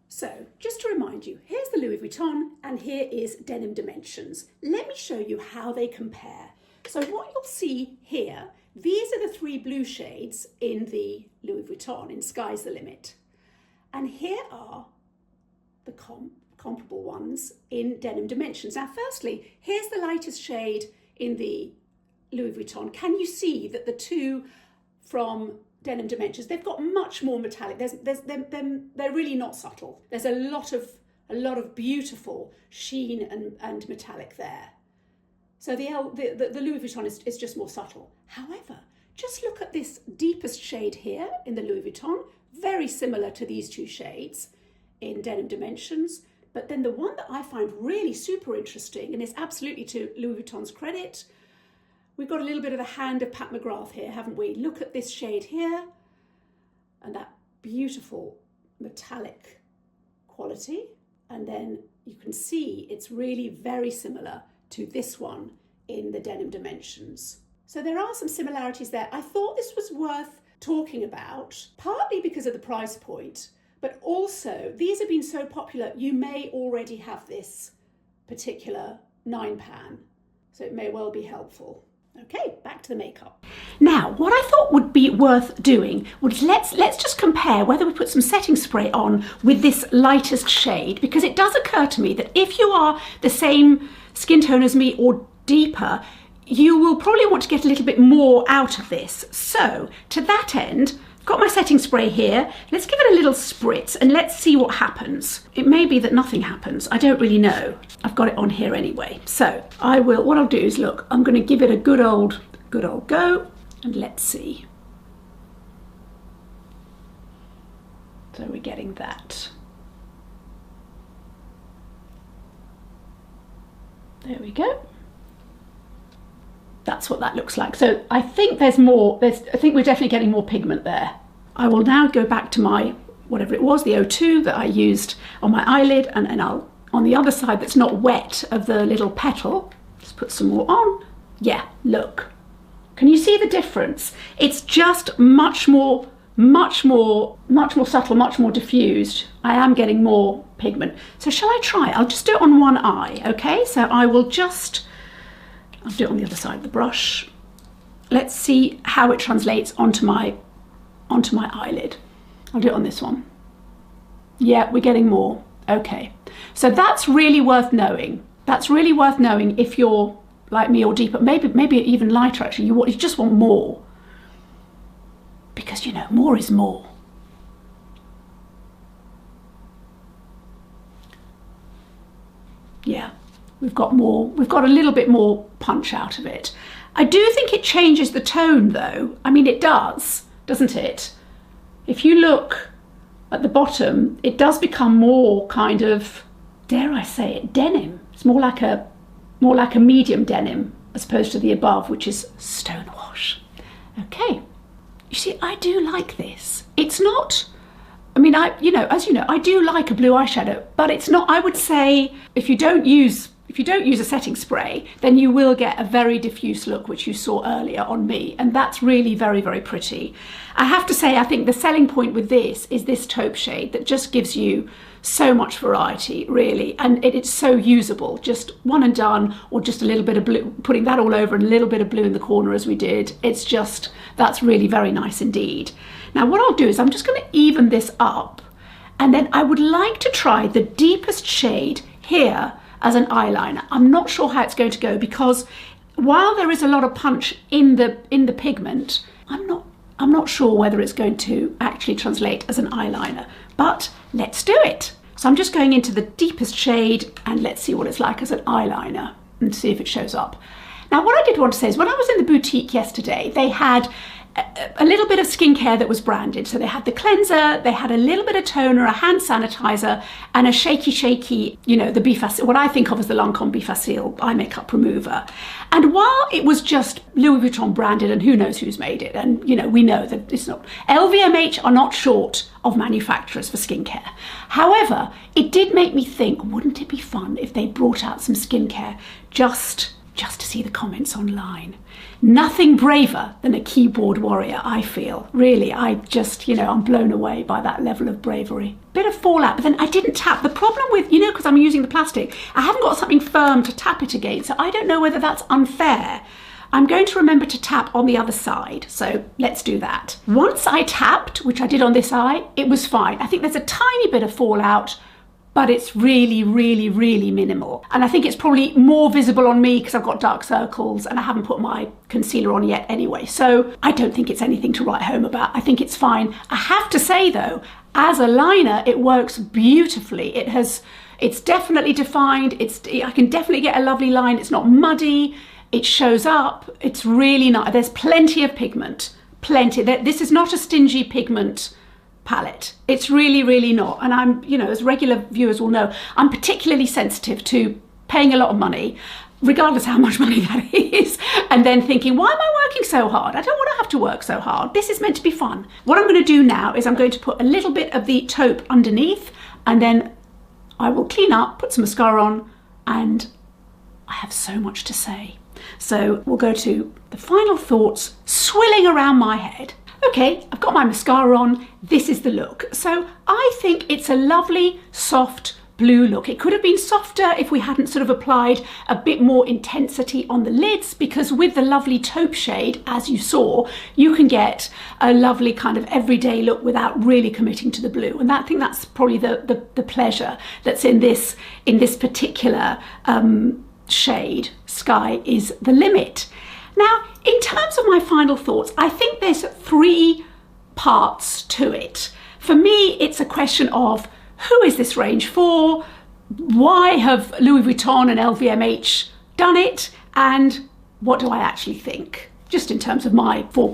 So, just to remind you, here's the Louis Vuitton and here is Denim Dimensions. Let me show you how they compare. So what you'll see here, these are the 3 blue shades in the Louis Vuitton, in Sky's the Limit. And here are the comparable ones in Denim Dimensions. Now, firstly, here's the lightest shade in the Louis Vuitton. Can you see that the 2 from Denim Dimensions, they've got much more metallic. They're really not subtle. There's a lot of beautiful sheen and metallic there. So the Louis Vuitton is just more subtle. However, just look at this deepest shade here in the Louis Vuitton, very similar to these 2 shades in Denim Dimensions. But then the one that I find really super interesting, and is absolutely to Louis Vuitton's credit, we've got a little bit of a hand of Pat McGrath here, haven't we? Look at this shade here and that beautiful metallic quality. And then you can see it's really very similar to this one in the Denim Dimensions. So there are some similarities there. I thought this was worth talking about, partly because of the price point, but also these have been so popular, you may already have this particular 9 pan, so it may well be helpful. Okay, back to the makeup. Now, what I thought would be worth doing was let's just compare whether we put some setting spray on with this lightest shade, because it does occur to me that if you are the same skin tone as me or deeper, you will probably want to get a little bit more out of this. So to that end, I've got my setting spray here. Let's give it a little spritz and let's see what happens. It may be that nothing happens. I don't really know. I've got it on here anyway. So what I'll do is, look, I'm going to give it a good old go, and let's see. So we're getting that. There we go. That's what that looks like. So I think there's more, I think we're definitely getting more pigment there. I will now go back to my, whatever it was, the O2 that I used on my eyelid, and I'll, on the other side that's not wet of the little petal, just put some more on. Yeah, look. Can you see the difference? It's just much more subtle, much more diffused. I am getting more pigment. So shall I try? I'll just do it on one eye, okay? So I will just, I'll do it on the other side of the brush. Let's see how it translates onto my eyelid. I'll do it on this one. Yeah, we're getting more. Okay. So that's really worth knowing. That's really worth knowing if you're like me or deeper, maybe even lighter actually. You just want more. Because, you know, more is more. Yeah. We've got a little bit more punch out of it. I do think it changes the tone though. I mean, it does, doesn't it? If you look at the bottom, it does become more kind of, dare I say it, denim. It's more like a medium denim as opposed to the above, which is stone wash. Okay. You see, I do like this. It's not, I mean, as you know, I do like a blue eyeshadow, but it's not, I would say, if you don't use a setting spray, then you will get a very diffuse look, which you saw earlier on me. And that's really very, very pretty. I have to say, I think the selling point with this is this taupe shade that just gives you so much variety, really. And it's so usable, just one and done, or just a little bit of blue, putting that all over and a little bit of blue in the corner as we did. It's just, that's really very nice indeed. Now, what I'll do is I'm just going to even this up. And then I would like to try the deepest shade here as an eyeliner. I'm not sure how it's going to go, because while there is a lot of punch in the pigment, I'm not sure whether it's going to actually translate as an eyeliner, but let's do it. So I'm just going into the deepest shade and let's see what it's like as an eyeliner and see if it shows up. Now, what I did want to say is when I was in the boutique yesterday, they had a little bit of skincare that was branded. So they had the cleanser, they had a little bit of toner, a hand sanitizer, and a shaky, you know, the what I think of as the Lancome Be Facile eye makeup remover. And while it was just Louis Vuitton branded, and who knows who's made it, and you know, we know that it's not, LVMH are not short of manufacturers for skincare. However, it did make me think, wouldn't it be fun if they brought out some skincare just to see the comments online? Nothing braver than a keyboard warrior, I feel. Really, I just, you know, I'm blown away by that level of bravery. Bit of fallout, but then I didn't tap. The problem with, you know, because I'm using the plastic, I haven't got something firm to tap it against, so I don't know whether that's unfair. I'm going to remember to tap on the other side, so let's do that. Once I tapped, which I did on this eye, it was fine. I think there's a tiny bit of fallout, but it's really, really, really minimal. And I think it's probably more visible on me because I've got dark circles and I haven't put my concealer on yet anyway. So I don't think it's anything to write home about. I think it's fine. I have to say though, as a liner, it works beautifully. It's definitely defined. I can definitely get a lovely line. It's not muddy. It shows up. It's really nice. There's plenty of pigment, plenty. This is not a stingy pigment palette. It's really, really not. And I'm, you know, as regular viewers will know, I'm particularly sensitive to paying a lot of money, regardless how much money that is, and then thinking, why am I working so hard? I don't want to have to work so hard. This is meant to be fun. What I'm going to do now is I'm going to put a little bit of the taupe underneath, and then I will clean up, put some mascara on, and I have so much to say. So we'll go to the final thoughts swilling around my head. okay, I've got my mascara on, this is the look. So I think it's a lovely, soft blue look. It could have been softer if we hadn't sort of applied a bit more intensity on the lids, because with the lovely taupe shade, as you saw, you can get a lovely kind of everyday look without really committing to the blue. And I think that's probably the pleasure that's in this particular shade. Sky is the limit. Now, in terms of my final thoughts, I think there's 3 parts to it. For me, it's a question of who is this range for? Why have Louis Vuitton and LVMH done it? And what do I actually think? Just in terms of my 4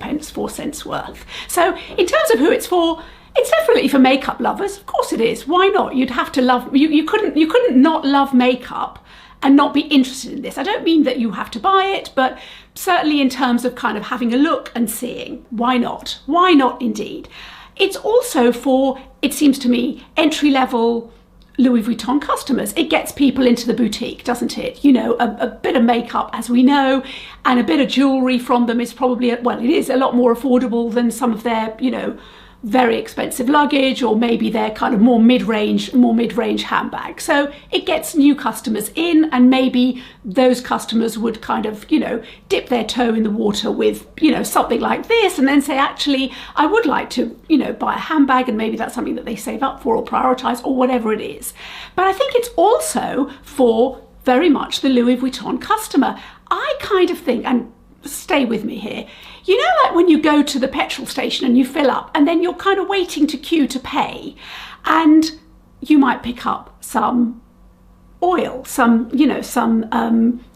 cents worth. So in terms of who it's for, it's definitely for makeup lovers. Of course it is. Why not? You'd have to love, you couldn't not love makeup and not be interested in this. I don't mean that you have to buy it, but certainly in terms of kind of having a look and seeing, why not? Why not indeed? It's also for, it seems to me, entry-level Louis Vuitton customers. It gets people into the boutique, doesn't it? You know, a bit of makeup, as we know, and a bit of jewellery from them is probably, well, it is a lot more affordable than some of their, you know, very expensive luggage, or maybe their kind of more mid-range handbag. So it gets new customers in, and maybe those customers would kind of, you know, dip their toe in the water with, you know, something like this, and then say, actually, I would like to, you know, buy a handbag, and maybe that's something that they save up for or prioritize or whatever it is. But I think it's also for very much the Louis Vuitton customer. I kind of think, and stay with me here, you know, like when you go to the petrol station and you fill up and then you're kind of waiting to queue to pay, and you might pick up some oil, some, you know, some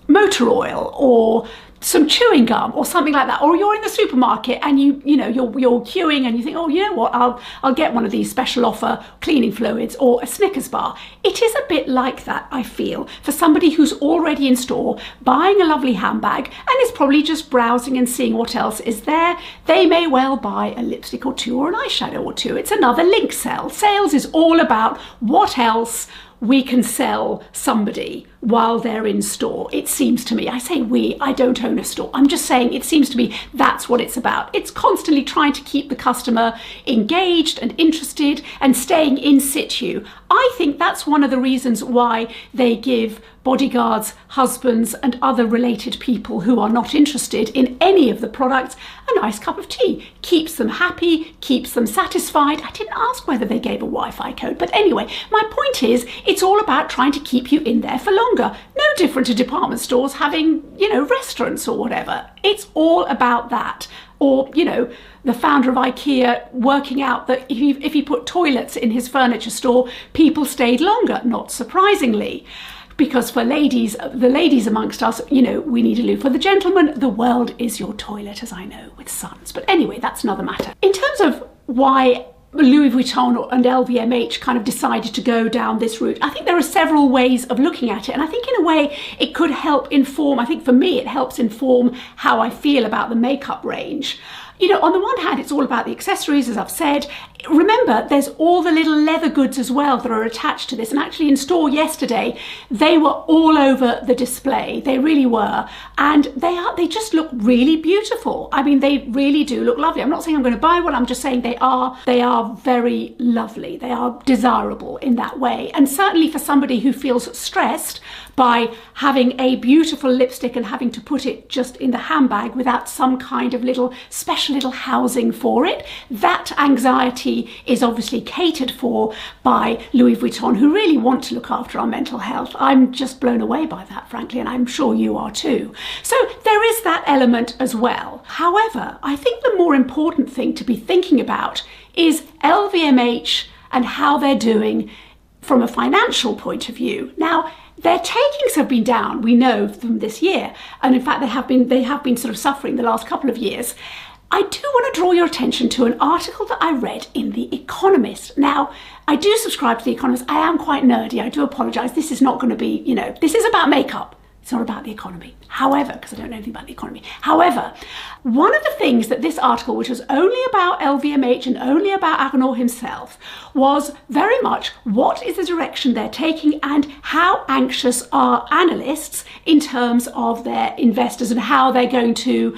motor oil, or some chewing gum or something like that, or you're in the supermarket and you know you're queuing and you think, oh, you know what, I'll get one of these special offer cleaning fluids or a Snickers bar. It is a bit like that, I feel, for somebody who's already in store buying a lovely handbag and is probably just browsing and seeing what else is there. They may well buy a lipstick or two or an eyeshadow or two. It's another link sell. Sales is all about what else we can sell somebody while they're in store. It seems to me, I say we, I don't own a store. I'm just saying it seems to me that's what it's about. It's constantly trying to keep the customer engaged and interested and staying in situ. I think that's one of the reasons why they give bodyguards, husbands, and other related people who are not interested in any of the products a nice cup of tea. Keeps them happy, keeps them satisfied. I didn't ask whether they gave a Wi-Fi code, but anyway, my point is, it's all about trying to keep you in there for longer. No different to department stores having, you know, restaurants or whatever. It's all about that. Or, you know, the founder of IKEA working out that if he put toilets in his furniture store, people stayed longer, not surprisingly. Because for ladies, the ladies amongst us, you know, we need a loo. For the gentlemen, the world is your toilet, as I know, with sons. But anyway, that's another matter. In terms of why Louis Vuitton and LVMH kind of decided to go down this route, I think there are several ways of looking at it. And I think in a way it could help inform, I think for me, it helps inform how I feel about the makeup range. You know, on the one hand, it's all about the accessories, as I've said. Remember, there's all the little leather goods as well that are attached to this. And actually in store yesterday, they were all over the display. They really were. And they just look really beautiful. I mean, they really do look lovely. I'm not saying I'm going to buy one. I'm just saying they are very lovely. They are desirable in that way. And certainly for somebody who feels stressed by having a beautiful lipstick and having to put it just in the handbag without some kind of special little housing for it, that anxiety is obviously catered for by Louis Vuitton, who really want to look after our mental health. I'm just blown away by that, frankly, and I'm sure you are too. So there is that element as well. However, I think the more important thing to be thinking about is LVMH and how they're doing from a financial point of view. Now, their takings have been down, we know, from this year, and in fact they have been sort of suffering the last couple of years. I do want to draw your attention to an article that I read in The Economist. Now, I do subscribe to The Economist. I am quite nerdy. I do apologise. This is not going to be, you know, this is about makeup. It's not about the economy. However, because I don't know anything about the economy. However, one of the things that this article, which was only about LVMH and only about Arnault himself, was very much what is the direction they're taking and how anxious are analysts in terms of their investors and how they're going to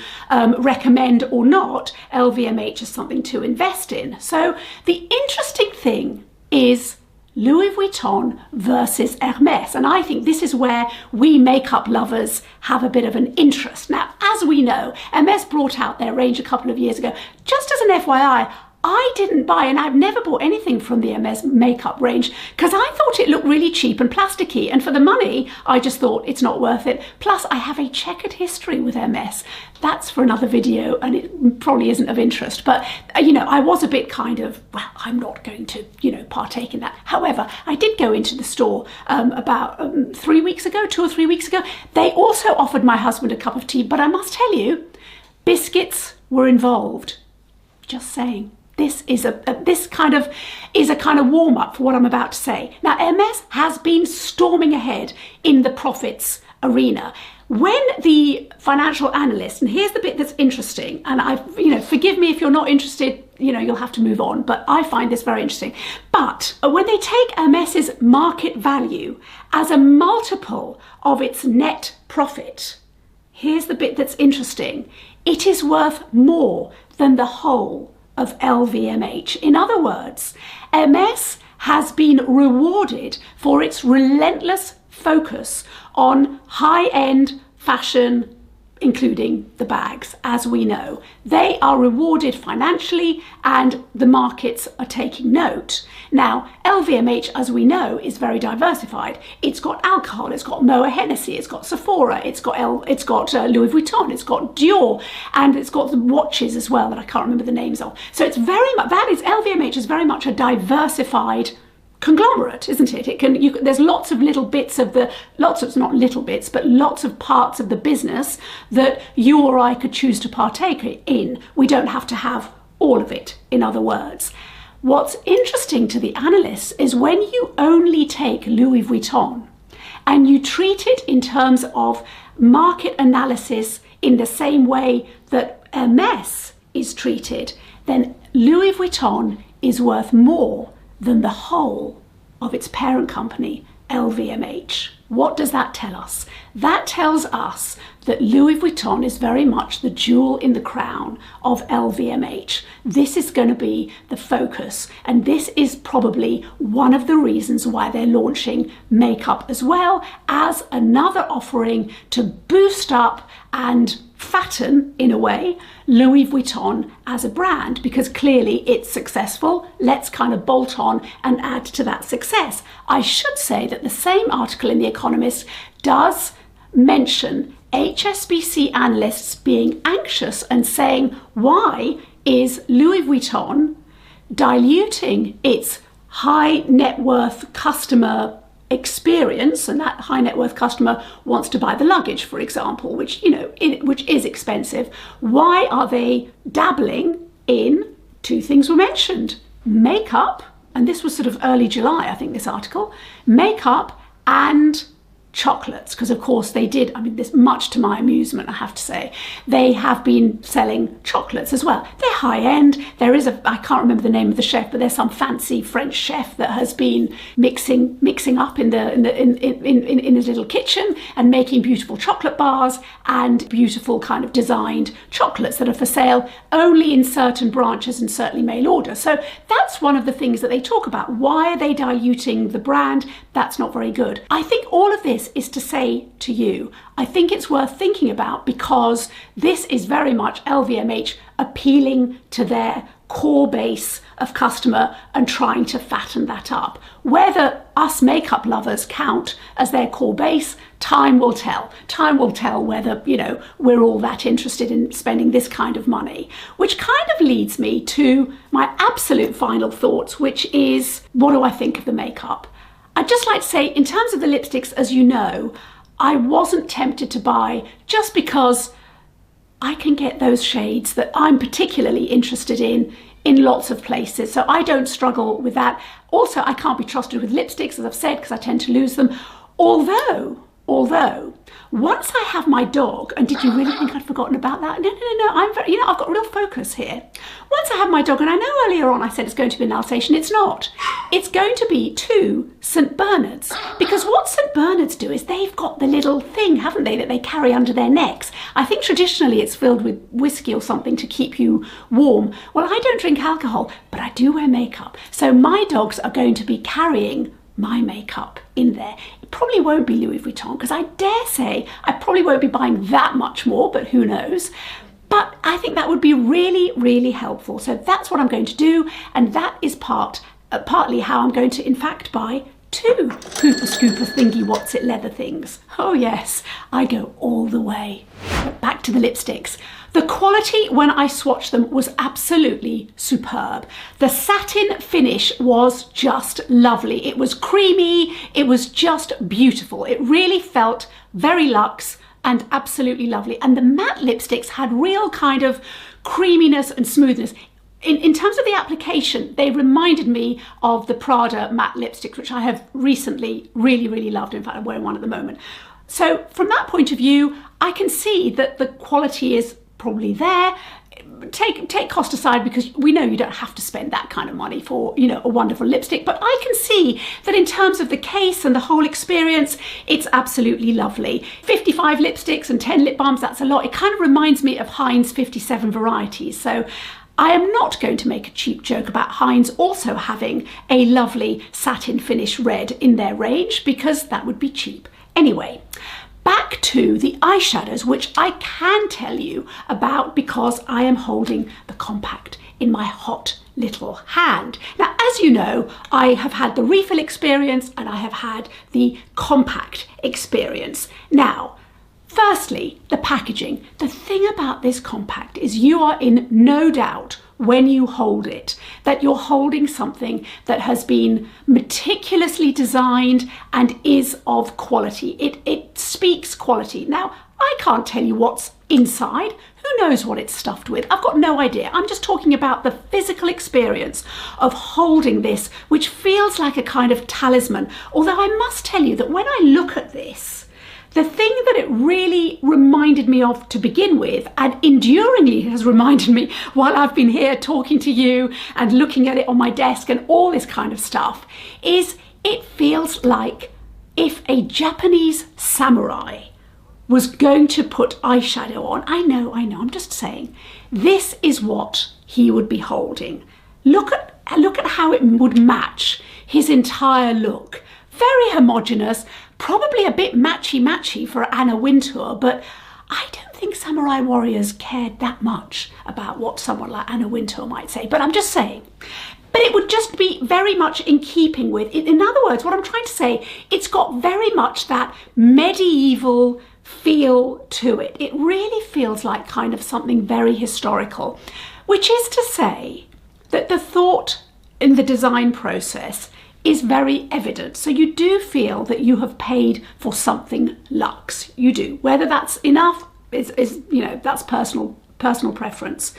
recommend or not LVMH as something to invest in. So the interesting thing is Louis Vuitton versus Hermès. And I think this is where we makeup lovers have a bit of an interest. Now, as we know, Hermès brought out their range a couple of years ago. Just as an FYI, I didn't buy, and I've never bought anything from the Hermès makeup range because I thought it looked really cheap and plasticky, and for the money I just thought it's not worth it. Plus I have a checkered history with Hermès. That's for another video and it probably isn't of interest, but you know, I was a bit kind of, well, I'm not going to, you know, partake in that. However, I did go into the store about 3 weeks ago, 2 or 3 weeks ago. They also offered my husband a cup of tea, but I must tell you, biscuits were involved. Just saying. This is a kind of warm-up for what I'm about to say. Now, Hermès has been storming ahead in the profits arena. When the financial analyst, and here's the bit that's interesting, and forgive me if you're not interested, you know, you'll have to move on, but I find this very interesting. But when they take Hermès's market value as a multiple of its net profit, here's the bit that's interesting. It is worth more than the whole of LVMH. In other words, Hermès has been rewarded for its relentless focus on high-end fashion, including the bags, as we know. They are rewarded financially and the markets are taking note. Now, LVMH, as we know, is very diversified. It's got alcohol, it's got Moët Hennessy, it's got Sephora, it's got Louis Vuitton, it's got Dior, and it's got the watches as well that I can't remember the names of. So it's very much, LVMH is very much a diversified conglomerate, isn't it? There's lots of little bits of lots of parts of the business that you or I could choose to partake in. We don't have to have all of it, in other words. What's interesting to the analysts is when you only take Louis Vuitton and you treat it in terms of market analysis in the same way that Hermès is treated, then Louis Vuitton is worth more than the whole of its parent company, LVMH. What does that tell us? That tells us that Louis Vuitton is very much the jewel in the crown of LVMH. This is going to be the focus, and this is probably one of the reasons why they're launching makeup as well as another offering to boost up and fatten, in a way, Louis Vuitton as a brand, because clearly it's successful. Let's kind of bolt on and add to that success. I should say that the same article in The Economist does mention HSBC analysts being anxious and saying, why is Louis Vuitton diluting its high net worth customer experience, and that high net worth customer wants to buy the luggage, for example, which, you know, which is expensive. Why are they dabbling in? Two things were mentioned: makeup, and this was sort of early July, I think, this article, makeup and chocolates, because of course they did, I mean, this, much to my amusement, I have to say, they have been selling chocolates as well. They're high end. There is I can't remember the name of the chef, but there's some fancy French chef that has been mixing up in his little kitchen and making beautiful chocolate bars and beautiful kind of designed chocolates that are for sale only in certain branches and certainly mail order. So that's one of the things that they talk about. Why are they diluting the brand? That's not very good. I think all of this is to say to you, I think it's worth thinking about, because this is very much LVMH appealing to their core base of customer and trying to fatten that up. Whether us makeup lovers count as their core base, time will tell. Time will tell whether, you know, we're all that interested in spending this kind of money. Which kind of leads me to my absolute final thoughts, which is, what do I think of the makeup? I'd just like to say, in terms of the lipsticks, as you know, I wasn't tempted to buy just because I can get those shades that I'm particularly interested in lots of places. So I don't struggle with that. Also, I can't be trusted with lipsticks, as I've said, because I tend to lose them. Although Although, once I have my dog, and did you really think I'd forgotten about that? No, I'm very, I've got real focus here. Once I have my dog, and I know earlier on I said it's going to be an Alsatian, it's not. It's going to be 2 St. Bernards, because what St. Bernards do is they've got the little thing, haven't they, that they carry under their necks. I think traditionally it's filled with whiskey or something to keep you warm. Well, I don't drink alcohol, but I do wear makeup. So my dogs are going to be carrying my makeup in there. It probably won't be Louis Vuitton, because I dare say I probably won't be buying that much more, but who knows. But I think that would be really, really helpful. So that's what I'm going to do, and that is partly how I'm going to, in fact, buy 2 Hooper Scooper Thingy What's It leather things. Oh yes, I go all the way. But back to the lipsticks. The quality when I swatched them was absolutely superb. The satin finish was just lovely. It was creamy, it was just beautiful. It really felt very luxe and absolutely lovely. And the matte lipsticks had real kind of creaminess and smoothness. In terms of the application, they reminded me of the Prada matte lipsticks, which I have recently really, really loved. In fact, I'm wearing one at the moment. So from that point of view, I can see that the quality is probably there. Take cost aside, because we know you don't have to spend that kind of money for, you know, a wonderful lipstick, but I can see that in terms of the case and the whole experience, it's absolutely lovely. 55 lipsticks and 10 lip balms, that's a lot. It kind of reminds me of Heinz 57 varieties. So I am not going to make a cheap joke about Heinz also having a lovely satin finish red in their range, because that would be cheap. Anyway, back to the eyeshadows, which I can tell you about because I am holding the compact in my hot little hand. Now, as you know, I have had the refill experience and I have had the compact experience. Now, firstly, the packaging. The thing about this compact is you are in no doubt when you hold it that you're holding something that has been meticulously designed and is of quality. It speaks quality. Now, I can't tell you what's inside. Who knows what it's stuffed with? I've got no idea. I'm just talking about the physical experience of holding this, which feels like a kind of talisman. Although I must tell you that when I look at this, the thing that it really reminded me of to begin with, and enduringly has reminded me while I've been here talking to you and looking at it on my desk and all this kind of stuff, is it feels like if a Japanese samurai was going to put eyeshadow on. I know, I'm just saying, this is what he would be holding. Look at how it would match his entire look. Very homogeneous, probably a bit matchy-matchy for Anna Wintour, but I don't think samurai warriors cared that much about what someone like Anna Wintour might say, but I'm just saying. But it would just be very much in keeping with, in other words, what I'm trying to say, it's got very much that medieval feel to it. It really feels like kind of something very historical, which is to say that the thought in the design process is very evident. So you do feel that you have paid for something luxe. You do. Whether that's enough is you know, that's personal preference.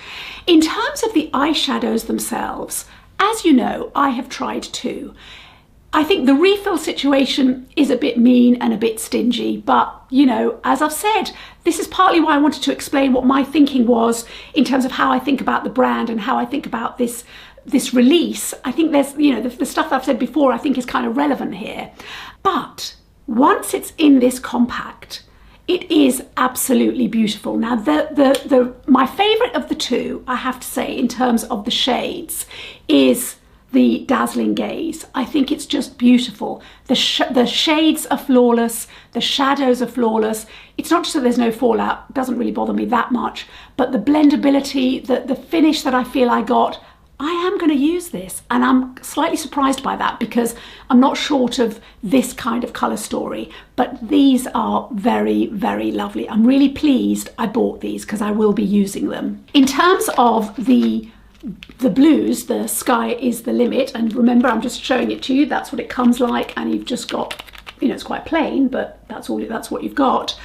In terms of the eyeshadows themselves, as you know, I have tried 2. I think the refill situation is a bit mean and a bit stingy, but you know, as I've said, this is partly why I wanted to explain what my thinking was in terms of how I think about the brand and how I think about this release. I think there's, you know, the stuff I've said before I think is kind of relevant here. But once it's in this compact, it is absolutely beautiful. Now, my favourite of the 2, I have to say, in terms of the shades, is the Dazzling Gaze. I think it's just beautiful. The shades are flawless, the shadows are flawless. It's not just that there's no fallout, it doesn't really bother me that much, but the blendability, the finish that I feel I got, I am going to use this, and I'm slightly surprised by that because I'm not short of this kind of colour story, but these are very, very lovely. I'm really pleased I bought these because I will be using them. In terms of the blues, the sky is the limit, and remember, I'm just showing it to you. That's what it comes like, and you've just got, you know, it's quite plain, but that's what you've got.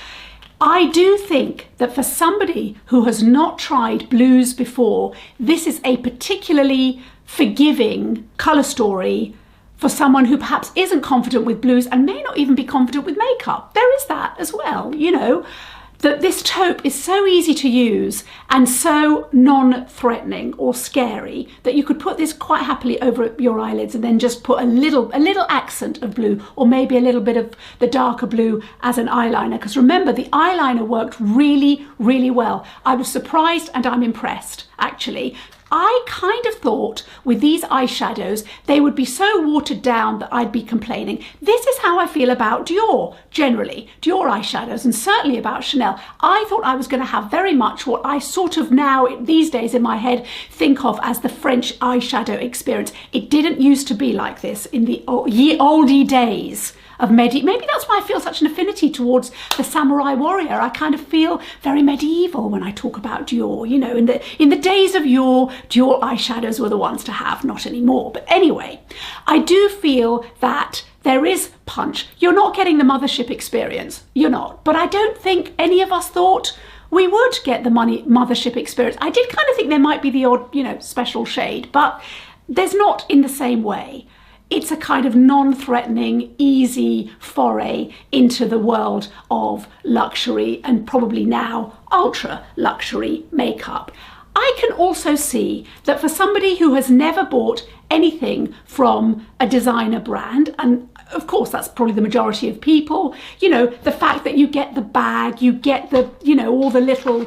I do think that for somebody who has not tried blues before, this is a particularly forgiving colour story for someone who perhaps isn't confident with blues and may not even be confident with makeup. There is that as well, you know, that this taupe is so easy to use and so non-threatening or scary that you could put this quite happily over your eyelids and then just put a little accent of blue, or maybe a little bit of the darker blue as an eyeliner. Because remember, the eyeliner worked really, really well. I was surprised and I'm impressed, actually. I kind of thought with these eyeshadows, they would be so watered down that I'd be complaining. This is how I feel about Dior, generally, Dior eyeshadows, and certainly about Chanel. I thought I was going to have very much what I sort of now, these days in my head, think of as the French eyeshadow experience. It didn't used to be like this in the oldie days of maybe that's why I feel such an affinity towards the samurai warrior. I kind of feel very medieval when I talk about Dior, you know, in the days of yore, Dior eyeshadows were the ones to have, not anymore. But anyway, I do feel that there is punch. You're not getting the mothership experience, you're not. But I don't think any of us thought we would get the mothership experience. I did kind of think there might be the odd, you know, special shade, but there's not in the same way. It's a kind of non-threatening, easy foray into the world of luxury and probably now ultra luxury makeup. I can also see that for somebody who has never bought anything from a designer brand, and of course that's probably the majority of people, you know, the fact that you get the bag, you get the, you know, all the little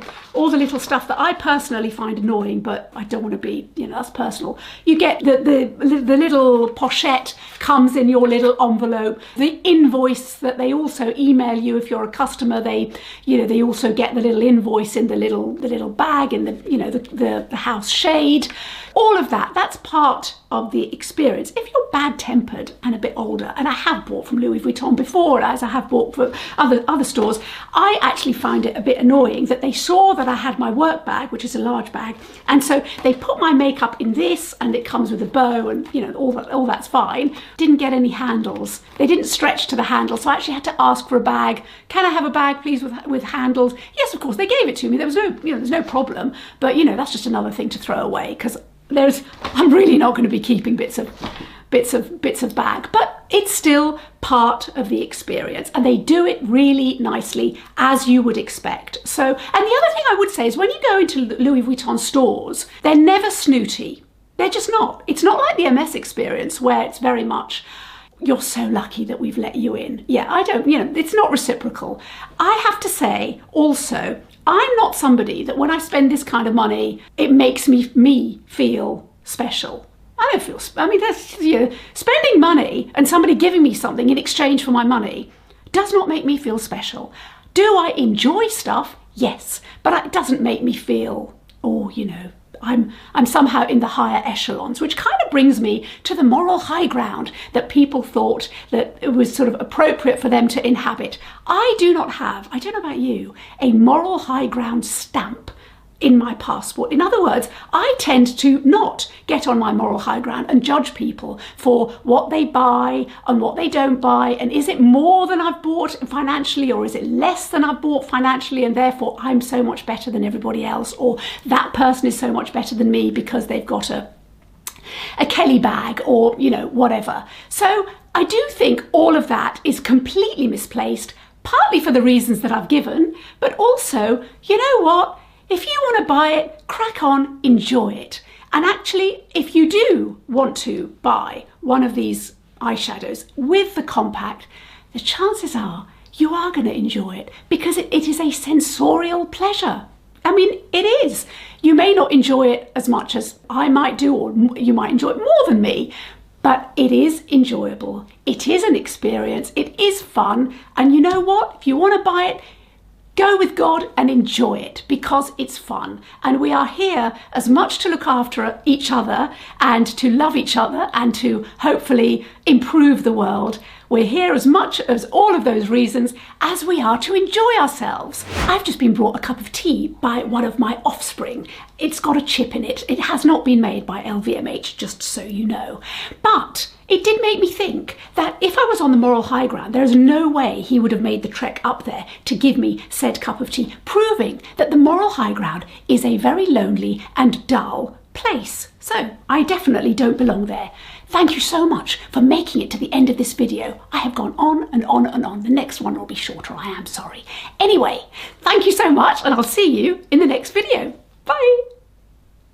stuff that I personally find annoying, but I don't want to be, you know, that's personal. You get the little pochette comes in your little envelope, the invoice that they also email you if you're a customer. They, you know, they also get the little invoice in the little bag in the, you know, the house shade. All of that, that's part of the experience. If you're bad-tempered and a bit older, and I have bought from Louis Vuitton before, as I have bought from other stores, I actually find it a bit annoying that they saw that I had my work bag, which is a large bag, and so they put my makeup in this, and it comes with a bow, and you know, all that's fine. Didn't get any handles. They didn't stretch to the handle, so I actually had to ask for a bag. Can I have a bag, please, with handles? Yes, of course, they gave it to me. There was no, you know, there's no problem, but you know, that's just another thing to throw away, because I'm really not going to be keeping bits of bag, but it's still part of the experience, and they do it really nicely, as you would expect. So, and the other thing I would say is when you go into Louis Vuitton stores, they're never snooty. They're just not. It's not like the MS experience where it's very much, you're so lucky that we've let you in. Yeah, I don't, you know, it's not reciprocal. I have to say also, I'm not somebody that when I spend this kind of money, it makes me feel special. I don't feel, I mean, that's, you know, spending money and somebody giving me something in exchange for my money does not make me feel special. Do I enjoy stuff? Yes, but it doesn't make me feel, oh, you know, I'm somehow in the higher echelons, which kind of brings me to the moral high ground that people thought that it was sort of appropriate for them to inhabit. I do not have, I don't know about you, a moral high ground stamp in my passport. In other words, I tend to not get on my moral high ground and judge people for what they buy and what they don't buy, and is it more than I've bought financially, or is it less than I've bought financially, and therefore I'm so much better than everybody else, or that person is so much better than me because they've got a Kelly bag, or you know, whatever. So I do think all of that is completely misplaced, partly for the reasons that I've given, but also, you know what? If you want to buy it, crack on, enjoy it. And actually, if you do want to buy one of these eyeshadows with the compact, the chances are you are going to enjoy it, because it is a sensorial pleasure. I mean, it is. You may not enjoy it as much as I might do, or you might enjoy it more than me, but it is enjoyable. It is an experience. It is fun. And you know what? If you want to buy it, go with God and enjoy it, because it's fun. And we are here as much to look after each other and to love each other and to hopefully improve the world. We're here as much as all of those reasons as we are to enjoy ourselves. I've just been brought a cup of tea by one of my offspring. It's got a chip in it. It has not been made by LVMH, just so you know. But it did make me think that if I was on the moral high ground, there is no way he would have made the trek up there to give me said cup of tea, proving that the moral high ground is a very lonely and dull place. So I definitely don't belong there. Thank you so much for making it to the end of this video. I have gone on and on and on. The next one will be shorter, I am sorry. Anyway, thank you so much, and I'll see you in the next video. Bye.